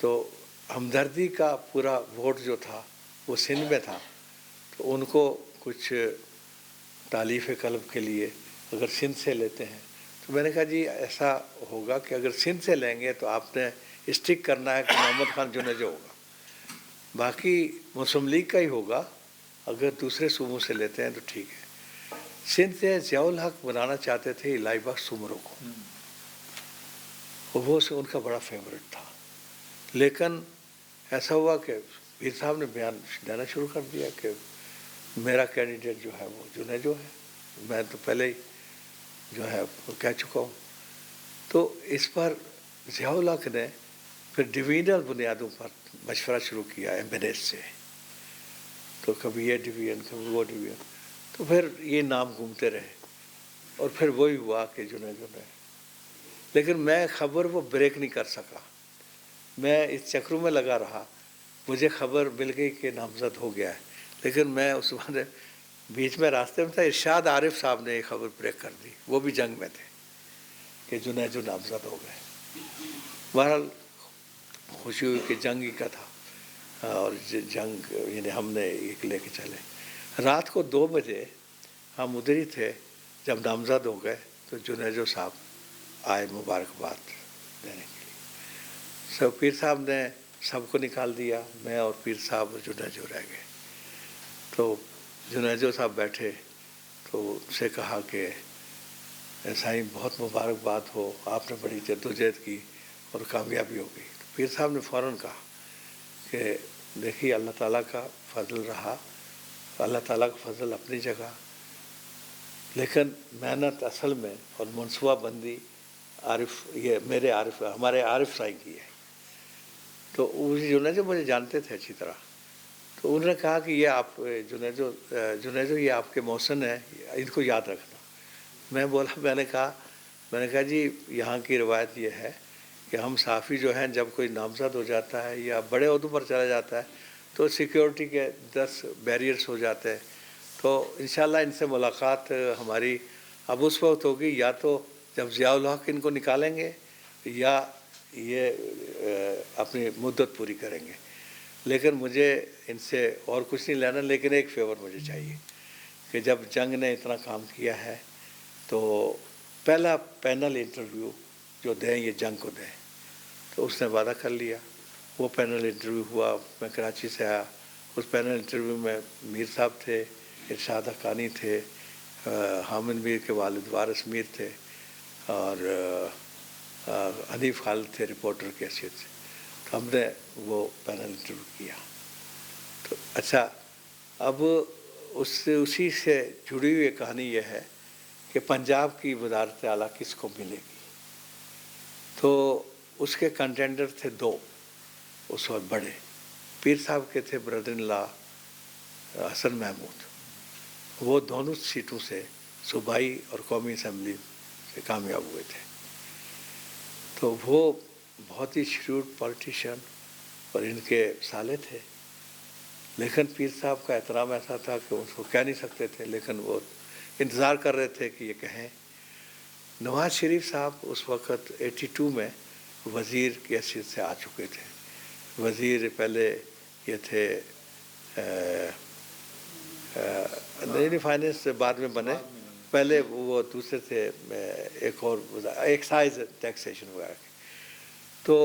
تو ہمدردی کا پورا ووٹ جو تھا وہ سندھ میں تھا، تو ان کو کچھ تالیف قلب کے لیے اگر سندھ سے لیتے ہیں تو میں نے کہا جی ایسا ہوگا کہ اگر سندھ سے لیں گے تو آپ نے اسٹک کرنا ہے کہ محمد خان جنیجو ہوگا، باقی مسلم لیگ کا ہی ہوگا، اگر دوسرے صوبوں سے لیتے ہیں تو ٹھیک ہے۔ سندھ سے ضیاء الحق بنانا چاہتے تھے الہی بخش سمرو کو، وہ ان کا بڑا فیورٹ تھا، لیکن ایسا ہوا کہ پیر صاحب نے بیان دینا شروع کر دیا کہ میرا کینڈیڈیٹ جو ہے وہ جنیجو ہے، میں تو پہلے ہی جو ہے وہ کہہ چکا ہوں۔ تو اس پر ضیاء الحق نے پھر ڈویژنل بنیادوں پر مشورہ شروع کیا ایمبینیز سے، تو کبھی یہ ڈویژن کبھی وہ ڈویژن، تو پھر یہ نام گھومتے رہے اور پھر وہی ہوا کہ جنیجو نے، لیکن میں خبر وہ بریک نہیں کر سکا، میں اس چکروں میں لگا رہا، مجھے خبر مل گئی کہ نامزد ہو گیا ہے، لیکن میں اس وقت بیچ میں راستے میں تھا، ارشاد عارف صاحب نے یہ خبر بریک کر دی، وہ بھی جنگ میں تھے کہ جنیجو نامزد ہو گئے۔ بہرحال خوشی ہوئی کہ جنگ ہی کا تھا، اور جنگ یعنی ہم نے ایک لے کے چلے۔ رات کو 2 بجے ہم ادھر ہی تھے، جب نامزد ہو گئے تو جنیجو صاحب آئے مبارکباد دینے کے لیے۔ پیر صاحب نے سب کو نکال دیا، میں اور پیر صاحب اور جنیجو رہ گئے۔ تو جنیجو صاحب بیٹھے تو ان سے کہا کہ سائیں بہت مبارکباد ہو، آپ نے بڑی جدوجہد کی اور کامیابی ہو گئی۔ تو پیر صاحب نے فوراً کہا کہ دیکھیے اللہ تعالیٰ کا فضل رہا، اللہ تعالیٰ کا فضل اپنی جگہ، لیکن محنت اصل میں اور منصوبہ بندی عارف، یہ میرے عارف، ہمارے عارف سائیں کی ہے۔ تو جنیجو مجھے جانتے تھے اچھی طرح، تو انہوں نے کہا کہ یہ آپ جنیجو یہ آپ کے محسن ہیں، ان کو یاد رکھنا۔ میں نے کہا جی یہاں کی روایت یہ ہے کہ ہم صحافی جو ہیں جب کوئی نامزد ہو جاتا ہے یا بڑے عہدوں پر چلا جاتا ہے تو سیکیورٹی کے 10 بیریئرز ہو جاتے ہیں، تو انشاءاللہ ان سے ملاقات ہماری اب اس وقت ہوگی، یا تو جب ضیاء الحق ان کو نکالیں گے یا یہ اپنی مدت پوری کریں گے، لیکن مجھے ان سے اور کچھ نہیں لینا، لیکن ایک فیور مجھے چاہیے کہ جب جنگ نے اتنا کام کیا ہے تو پہلا پینل انٹرویو جو دیں یہ جنگ کو دیں۔ تو اس نے وعدہ کر لیا، وہ پینل انٹرویو ہوا، میں کراچی سے آیا، اس پینل انٹرویو میں میر صاحب تھے، ارشاد حقانی تھے، حامد میر کے والد وارث میر تھے، اور حنیف خالد تھے رپورٹر کی حیثیت سے۔ تو ہم نے وہ پینل انٹرویو کیا۔ تو اچھا، اب اسی سے جڑی ہوئی کہانی یہ ہے کہ پنجاب کی وزارت اعلیٰ کس کو ملے گی، تو اس کے کنٹینڈر تھے 2 اس وقت بڑے، پیر صاحب کے تھے بردر ان لا حسن محمود، وہ دونوں سیٹوں سے صوبائی اور قومی اسمبلی سے کامیاب ہوئے تھے، تو وہ بہت ہی شریوڈ پالیٹیشین اور ان کے سالے تھے، لیکن پیر صاحب کا احترام ایسا تھا کہ اس کو کہہ نہیں سکتے تھے، لیکن وہ انتظار کر رہے تھے کہ یہ کہیں۔ نواز شریف صاحب اس وقت 82 میں وزیر کی حیثیت سے آ چکے تھے، وزیر پہلے یہ تھے نہیں فائنینس سے بعد میں بنے، پہلے وہ دوسرے تھے ایک اور ایکسائز ٹیکسیشن وغیرہ کے، تو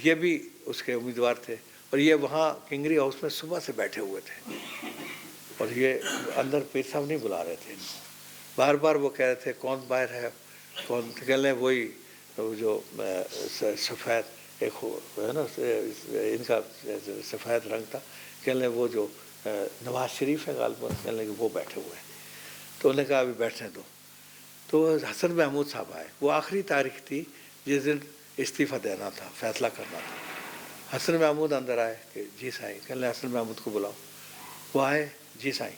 یہ بھی اس کے امیدوار تھے، اور یہ وہاں کنگری ہاؤس میں صبح سے بیٹھے ہوئے تھے، اور یہ اندر پیر صاحب نہیں بلا رہے تھے ان کو، بار بار وہ کہہ رہے تھے کون باہر ہے، کون، کہہ لیں وہی جو سفید ایک ہے نا ان کا سفید رنگ تھا، کہہ لیں وہ جو نواز شریف ہے غالباً، کہہ لیں کہ وہ بیٹھے ہوئے ہیں، تو انہوں نے کہا ابھی بیٹھنے دو۔ تو حسن محمود صاحب آئے، وہ آخری تاریخ تھی جس دن استعفیٰ دینا تھا، فیصلہ کرنا تھا۔ حسن محمود اندر آئے کہ جی سائیں، کہہ لیں حسن محمود کو بلاؤ، وہ آئے، جی سائیں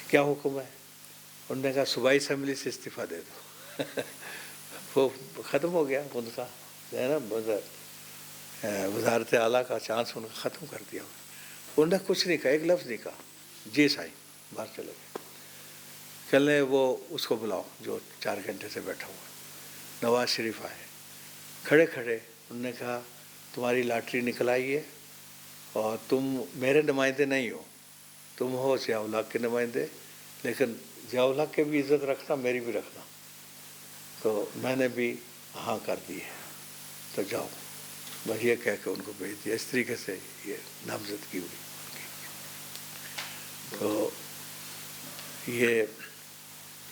کیا حکم ہے؟ انہوں نے کہا صوبائی اسمبلی سے استعفیٰ دے دو۔ وہ ختم ہو گیا ان کا ہے نا، وزارت اعلیٰ کا چانس ان کا ختم کر دیا۔ انہوں نے کچھ نہیں کہا، ایک لفظ نہیں کہا، جی سائیں، باہر چلے گئے۔ کہہ لیں وہ اس کو بلاؤ جو 4 گھنٹے سے بیٹھا ہوا۔ نواز شریف آئے، کھڑے کھڑے انہوں نے کہا تمہاری لاٹری نکل آئی ہے اور تم میرے نمائندے نہیں ہو، تم ہو ضیاء الحق کے نمائندے، لیکن ضیاء کی بھی عزت رکھنا، میری بھی رکھنا. تو میں نے بھی ہاں کر دی ہے، تو جاؤ. بس یہ کہہ کے ان کو بھیج دیا. اس طریقے سے یہ نامزد کی ہوئی. تو یہ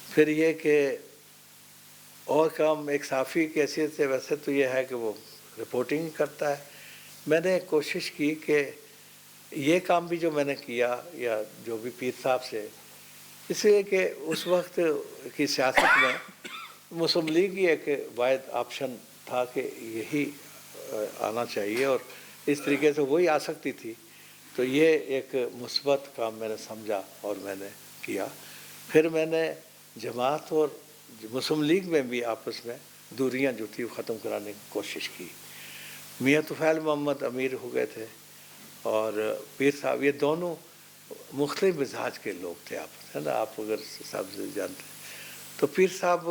پھر یہ کہ اور کام ایک صحافی کی حیثیت سے ویسے تو یہ ہے کہ وہ رپورٹنگ کرتا ہے. میں نے کوشش کی کہ یہ کام بھی جو میں نے کیا یا جو بھی پیر صاحب سے، اس لیے کہ اس وقت کی سیاست میں مسلم لیگ ہی ایک واحد آپشن تھا کہ یہی آنا چاہیے، اور اس طریقے سے وہی آ سکتی تھی. تو یہ ایک مثبت کام میں نے سمجھا اور میں نے کیا. پھر میں نے جماعت اور مسلم لیگ میں بھی آپس میں دوریاں جو تھی وہ ختم کرانے کی کوشش کی. میاں طفیل محمد امیر ہو گئے تھے اور پیر صاحب، یہ دونوں مختلف مزاج کے لوگ تھے آپس، ہے نا. آپ اگر صاحب سے جانتے ہیں تو پیر صاحب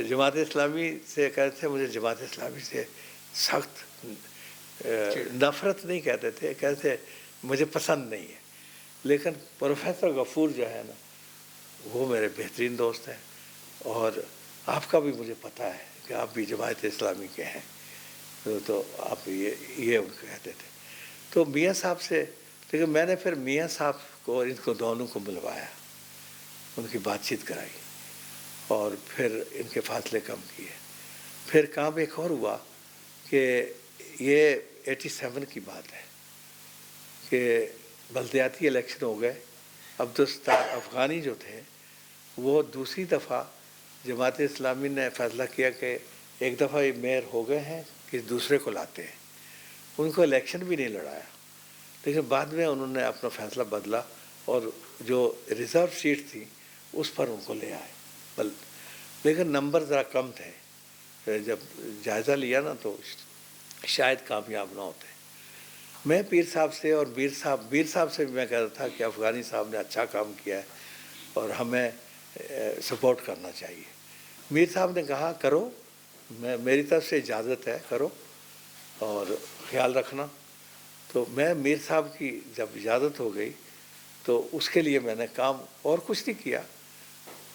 جماعت اسلامی سے کہتے تھے، مجھے جماعت اسلامی سے سخت نفرت نہیں کہتے تھے، کہتے مجھے پسند نہیں ہے. لیکن پروفیسر غفور جو ہے نا، وہ میرے بہترین دوست ہیں، اور آپ کا بھی مجھے پتہ ہے کہ آپ بھی جماعت اسلامی کے ہیں. تو آپ یہ ان کو کہتے تھے. تو میاں صاحب سے، لیکن میں نے پھر میاں صاحب کو ان کو دونوں کو ملوایا، ان کی بات چیت کرائی اور پھر ان کے فاصلے کم کیے. پھر کام ایک اور ہوا کہ یہ 87 کی بات ہے کہ بلدیاتی الیکشن ہو گئے. عبدالستار افغانی جو تھے وہ دوسری دفعہ جماعت اسلامی نے فیصلہ کیا کہ ایک دفعہ یہ میئر ہو گئے ہیں کہ دوسرے کو لاتے ہیں. ان کو الیکشن بھی نہیں لڑایا، لیکن بعد میں انہوں نے اپنا فیصلہ بدلا اور جو ریزرو سیٹ تھی اس پر ان کو لے آئے. لیکن نمبر ذرا کم تھے. جب جائزہ لیا نا تو شاید کامیاب نہ ہوتے. میں پیر صاحب سے اور میر صاحب سے بھی میں کہتا تھا کہ افغانی صاحب نے اچھا کام کیا ہے اور ہمیں سپورٹ کرنا چاہیے. میر صاحب نے کہا کرو، میری طرف سے اجازت ہے، کرو اور خیال رکھنا. تو میں میر صاحب کی جب اجازت ہو گئی تو اس کے لیے میں نے کام اور کچھ نہیں کیا.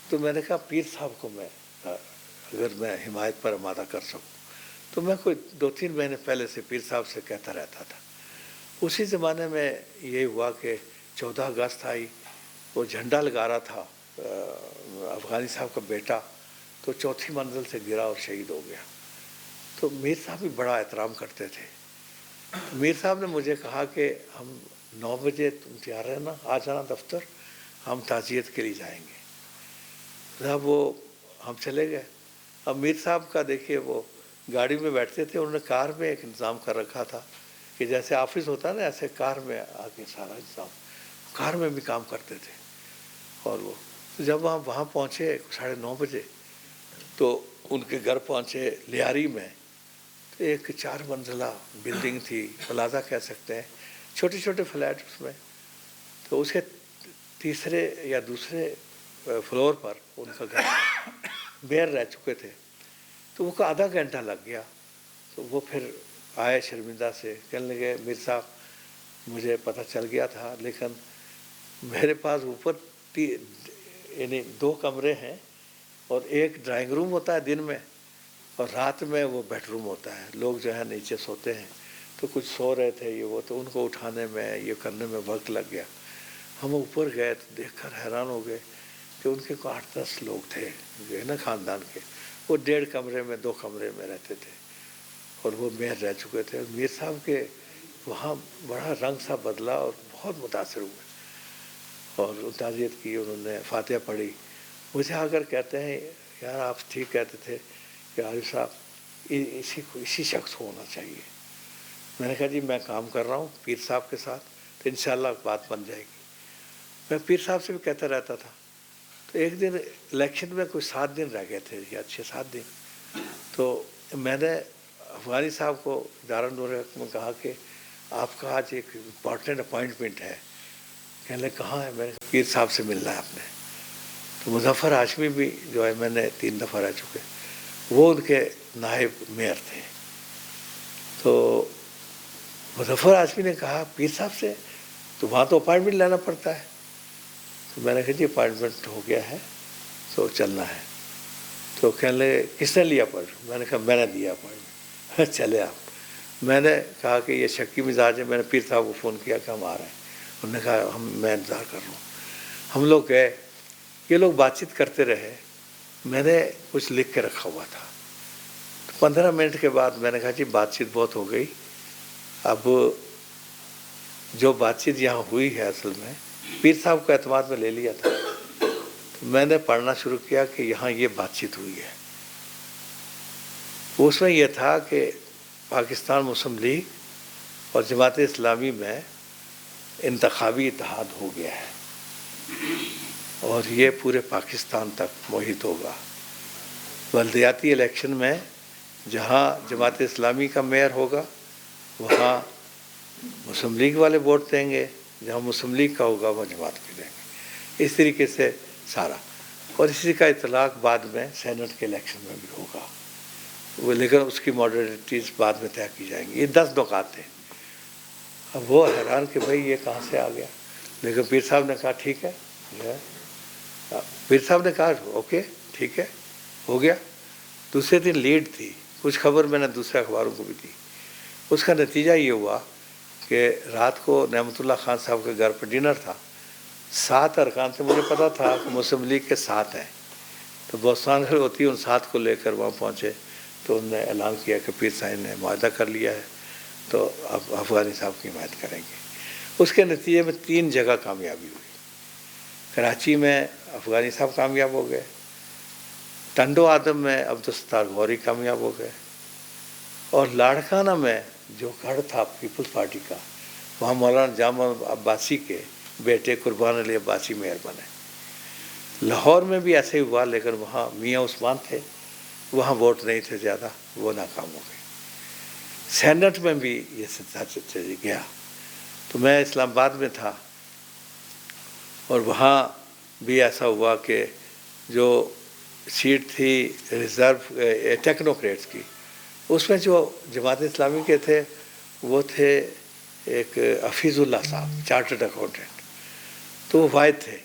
تو میں نے کہا پیر صاحب کو میں اگر میں حمایت پر آمادہ کر سکوں. تو میں کوئی 2-3 مہینے پہلے سے پیر صاحب سے کہتا رہتا تھا. اسی زمانے میں یہ ہوا کہ 14 اگست آئی، وہ جھنڈا لگا رہا تھا افغانی صاحب کا بیٹا، تو 4تھی منزل سے گرا اور شہید ہو گیا. تو میر صاحب بھی بڑا احترام کرتے تھے. میر صاحب نے مجھے کہا کہ ہم 9 بجے تم تیار رہنا، آ جانا دفتر، ہم تعزیت کے لیے جائیں گے. صاحب وہ ہم چلے گئے. اب میر صاحب کا دیکھیے، وہ گاڑی میں بیٹھتے تھے، انہوں نے کار میں ایک انتظام کر رکھا تھا کہ جیسے آفس ہوتا ہے نا، ایسے کار میں آ کے سارا انتظام، کار میں بھی کام کرتے تھے. اور وہ جب ہم وہاں پہنچے 9:30 بجے تو ان کے گھر پہنچے لیاری میں. تو ایک 4 منزلہ بلڈنگ تھی، پلازا کہہ سکتے ہیں، چھوٹے چھوٹے فلیٹ اس میں. تو اس کے تیسرے یا دوسرے فلور پر ان کا گھر، میئر رہ چکے تھے. تو وہ کا آدھا گھنٹہ لگ گیا. تو وہ پھر آئے شرمندہ سے، کہنے لگے میر صاحب مجھے پتہ چل گیا تھا، لیکن میرے پاس اوپر یعنی 2 کمرے ہیں اور ایک ڈرائنگ روم ہوتا ہے دن میں، اور رات میں وہ بیڈ روم ہوتا ہے. لوگ جو ہے نیچے سوتے ہیں. تو کچھ سو رہے تھے یہ وہ، تو ان کو اٹھانے میں یہ کرنے میں وقت لگ گیا. ہم اوپر گئے تو دیکھ کر حیران ہو گئے کہ ان کے 8-10 لوگ تھے جو ہے نا خاندان کے. وہ 1.5 کمرے میں 2 کمرے میں رہتے تھے اور وہ میئر رہ چکے تھے. میر صاحب کے وہاں بڑا رنگ سا بدلا اور بہت متاثر ہوئے اور تعزیت کی. انہوں نے فاتحہ پڑھی. مجھے آ کر کہتے ہیں یار آپ ٹھیک کہتے تھے کہ عارف صاحب اسی شخص کو ہونا چاہیے. میں نے کہا جی میں کام کر رہا ہوں پیر صاحب کے ساتھ، تو انشاءاللہ بات بن جائے گی. میں پیر صاحب سے بھی کہتا رہتا تھا. تو ایک دن الیکشن میں کوئی 7 دن رہ گئے تھے یا 6-7 دن. تو میں نے افغانی صاحب کو دار النور میں کہا کہ آپ کا آج ایک امپورٹنٹ اپوائنٹمنٹ ہے. کہنے لگے کہاں ہے؟ میں نے کہا پیر صاحب سے ملنا ہے آپ نے. تو مظفر ہاشمی بھی جو ہے میں نے 3 دفعہ رہ چکے، وہ ان کے نائب میئر تھے. تو مظفر ہاشمی نے کہا پیر صاحب سے تو وہاں تو اپائنٹمنٹ لینا پڑتا ہے. تو میں نے کہا جی اپائنٹمنٹ ہو گیا ہے تو چلنا ہے. تو کہنے لگے کس نے لیا اپائنٹمنٹ؟ میں نے کہا میں نے دیا اپائنٹمنٹ. چلے آپ. میں نے کہا کہ یہ شکی مزاج ہے. میں نے پیر صاحب کو فون کیا کہ ہم آ رہے ہیں. انہوں نے کہا میں انتظار کر رہا ہوں. ہم لوگ گئے. یہ لوگ بات چیت کرتے رہے. میں نے کچھ لکھ کے رکھا ہوا تھا. 15 منٹ کے بعد میں نے کہا جی بات چیت بہت ہو گئی. اب جو بات چیت یہاں ہوئی ہے اصل میں پیر صاحب کو اعتماد میں لے لیا تھا. تو میں نے پڑھنا شروع کیا کہ یہاں یہ بات چیت ہوئی ہے. اس میں یہ تھا کہ پاکستان مسلم لیگ اور جماعت اسلامی میں انتخابی اتحاد ہو گیا ہے اور یہ پورے پاکستان تک محیط ہوگا. بلدیاتی الیکشن میں جہاں جماعت اسلامی کا میئر ہوگا وہاں مسلم لیگ والے ووٹ دیں گے, جہاں مسلم لیگ کا ہوگا وہ جماعت کے دیں گے. اس طریقے سے سارا. اور اسی کا اطلاق بعد میں سینٹ کے الیکشن میں بھی ہوگا وہ, لیکن اس کی ماڈرنٹیز بعد میں طے کی جائیں گی. یہ 10 نکات تھے. اب وہ حیران کہ بھائی یہ کہاں سے آ گیا, لیکن پیر صاحب نے کہا ٹھیک ہے. پیر صاحب نے کہا اوکے ٹھیک ہے ہو گیا. دوسرے دن لیڈ تھی, کچھ خبر میں نے دوسرے اخباروں کو بھی دی. اس کا نتیجہ یہ ہوا کہ رات کو نعمت اللہ خان صاحب کے گھر پر ڈنر تھا. 7 ارکان سے مجھے پتا تھا کہ مسلم لیگ کے 7 ہیں, تو بہستان گھر ہوتی ہے, ان 7 کو لے کر وہاں پہنچے تو انہوں نے اعلان کیا کہ پیر صاحب نے معاہدہ کر لیا ہے تو اب افغانی صاحب کی حمایت کریں گے. اس کے نتیجے میں 3 جگہ کامیابی ہوئی. کراچی میں افغانی صاحب کامیاب ہو گئے, ٹنڈو آدم میں عبدالستار غوری کامیاب ہو گئے, اور لاڑکانہ میں جو گڑھ تھا پیپلز پارٹی کا وہاں مولانا جامع عباسی کے بیٹے قربان علی عباسی میئر بنے. لاہور میں بھی ایسے ہی ہوا, لیکن وہاں میاں عثمان تھے, وہاں ووٹ نہیں تھے زیادہ, وہ ناکام ہو گئے. سینٹ میں بھی یہ سلسلہ گیا. تو میں اسلام آباد میں تھا اور وہاں بھی ایسا ہوا کہ جو سیٹ تھی ریزرو ٹیکنوکریٹس کی, اس میں جو جماعت اسلامی کے تھے وہ تھے ایک حفیظ اللہ صاحب چارٹرڈ اکاؤنٹنٹ, تو وہ واحد تھے,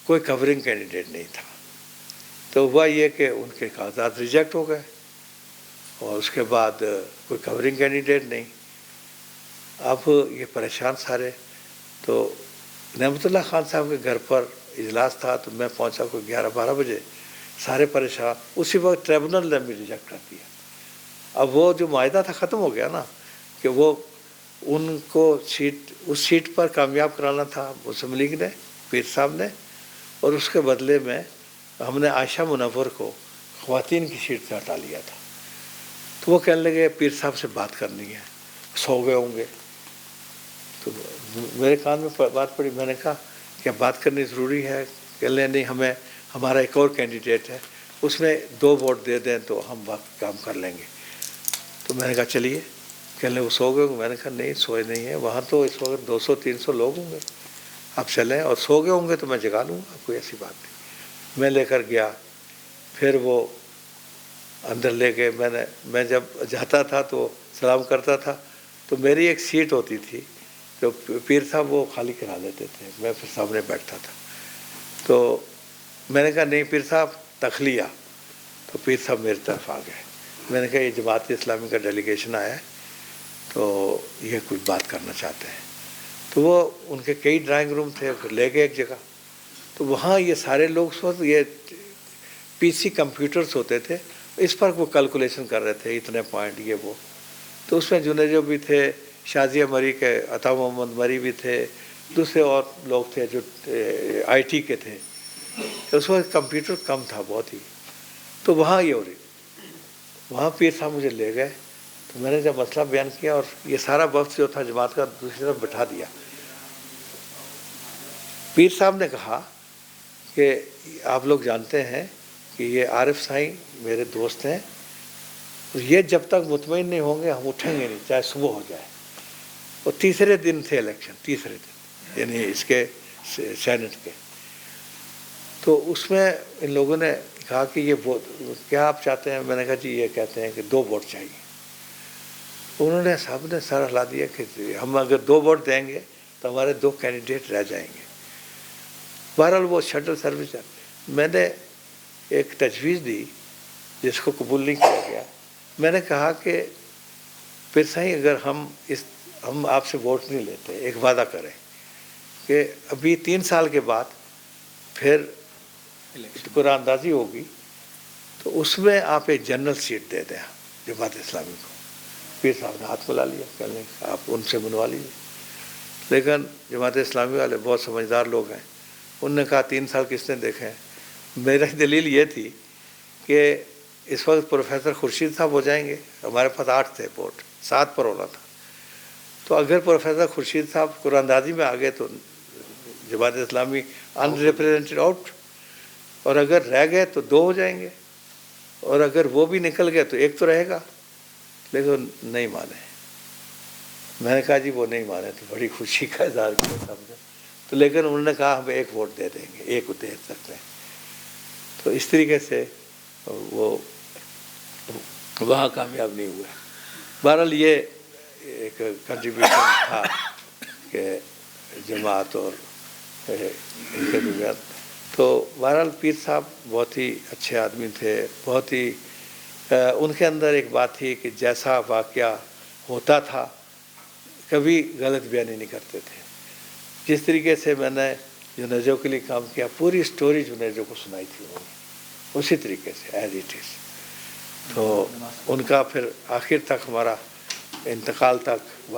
کوئی کورنگ کینڈیڈیٹ نہیں تھا. تو ہوا یہ کہ ان کے کاغذات ریجیکٹ ہو گئے اور اس کے بعد کوئی کورنگ کینڈیڈیٹ نہیں. اب یہ پریشان سارے. تو نعمت اللہ خان صاحب کے گھر پر اجلاس تھا تو میں پہنچا کوئی 11-12 بجے, سارے پریشان. اسی وقت ٹریبونل نے بھی ریجیکٹ کر دیا. اب وہ جو معاہدہ تھا ختم ہو گیا نا, کہ وہ ان کو اس سیٹ پر کامیاب کرانا تھا مسلم لیگ نے, پیر صاحب نے, اور اس کے بدلے میں ہم نے عائشہ منور کو خواتین کی سیٹ سے ہٹا لیا تھا. تو وہ کہنے لگے پیر صاحب سے بات کرنی ہے, سو گئے ہوں گے. تو میرے کان میں بات پڑی. میں نے کہا کیا بات کرنی ضروری ہے؟ کہنے لگے نہیں, ہمیں ہمارا ایک اور کینڈیڈیٹ ہے, اس میں 2 ووٹ دے دیں تو ہم بات کام کر لیں گے. تو میں نے کہا چلیے. کہنے لگے وہ سو گئے ہوں گے. میں نے کہا نہیں سوئے نہیں ہیں, وہاں تو اس وقت 200-300 لوگ ہوں گے, آپ چلیں, اور سو گئے ہوں گے تو میں جگا لوں گا, کوئی ایسی بات نہیں. میں لے کر گیا. پھر وہ اندر لے گئے. میں جب جاتا تھا تو سلام کرتا تھا, تو میری ایک سیٹ ہوتی تھی جو پیر صاحب وہ خالی کرا لیتے تھے, میں پھر سامنے بیٹھتا تھا. تو میں نے کہا نہیں پیر صاحب تخلیہ. تو پیر صاحب میری طرف آ گئے. میں نے کہا یہ جماعت اسلامی کا ڈیلیگیشن آیا ہے تو یہ کچھ بات کرنا چاہتے ہیں. تو وہ ان کے کئی ڈرائنگ روم تھے, لے گئے ایک جگہ. تو وہاں یہ سارے لوگ یہ PC کمپیوٹرز ہوتے تھے, اس پر وہ کیلکولیشن کر رہے تھے, اتنے پوائنٹ یہ وہ. تو اس میں جو بھی تھے, شازیہ مری کے عطا محمد مری بھی تھے, دوسرے اور لوگ تھے جو IT کے تھے. تو اس وقت کمپیوٹر کم تھا بہت ہی. تو وہاں یہ ہو رہی, وہاں پیر صاحب مجھے لے گئے. تو میں نے جب مسئلہ بیان کیا اور یہ سارا وقت جو تھا جماعت کا دوسری طرف بٹھا دیا. پیر صاحب نے کہا کہ آپ لوگ جانتے ہیں کہ یہ عارف سائیں میرے دوست ہیں, یہ جب تک مطمئن نہیں ہوں گے ہم اٹھیں گے نہیں, چاہے صبح ہو جائے. اور تیسرے دن تھے الیکشن, تیسرے دن یعنی اس کے سینٹ کے. تو اس میں ان لوگوں نے کہا کہ یہ کیا آپ چاہتے ہیں؟ میں نے کہا جی یہ کہتے ہیں کہ 2 ووٹ چاہیے. انہوں نے صاحب نے سر ہلا دیا کہ ہم اگر 2 ووٹ دیں گے تو ہمارے 2 کینڈیڈیٹ رہ جائیں گے. بہرحال وہ شٹل سروس ہے. میں نے ایک تجویز دی جس کو قبول نہیں کیا گیا. میں نے کہا کہ پھر صحیح اگر ہم آپ سے ووٹ نہیں لیتے، ایک وعدہ کریں کہ ابھی 3 سال کے بعد پھر قرآن اندازی ہوگی تو اس میں آپ ایک جنرل سیٹ دے دیں جماعت اسلامی کو. پیر صاحب نے ہاتھ ملا لیا، کہنے آپ ان سے بنوا لیجیے. لیکن جماعت اسلامی والے بہت سمجھدار لوگ ہیں، انہوں نے کہا 3 سال کس نے دیکھے ہیں. میری دلیل یہ تھی کہ اس وقت پروفیسر خورشید صاحب ہو جائیں گے، ہمارے پاس 8 تھے ووٹ، 7 پر ہونا تھا. تو اگر پروفیسر خورشید صاحب قرآن اندازی میں آ گئے تو جماعت اسلامی ان ریپرزینٹڈ آؤٹ، اور اگر رہ گئے تو 2 ہو جائیں گے، اور اگر وہ بھی نکل گئے تو 1 تو رہے گا. لیکن نہیں مانے. میں نے کہا جی وہ نہیں مانے تو بڑی خوشی کا اظہار کیا سمجھو. تو لیکن انہوں نے کہا ہم 1 ووٹ دے دیں گے، 1 دے سکتے ہیں. تو اس طریقے سے وہ وہاں کامیاب نہیں ہوئے. بہرحال یہ ایک کنٹریبیوشن تھا کہ جماعت اور ان کے درمیان. تو بہرحال پیر صاحب بہت ہی اچھے آدمی تھے، بہت ہی ان کے اندر ایک بات تھی کہ جیسا واقعہ ہوتا تھا کبھی غلط بیانی نہیں کرتے تھے. جس طریقے سے میں نے جنیزو کے لیے کام کیا، پوری سٹوری جنیزو کو سنائی تھی انہوں نے اسی طریقے سے ایز اٹ از. تو ان کا پھر آخر تک ہمارا انتقال تک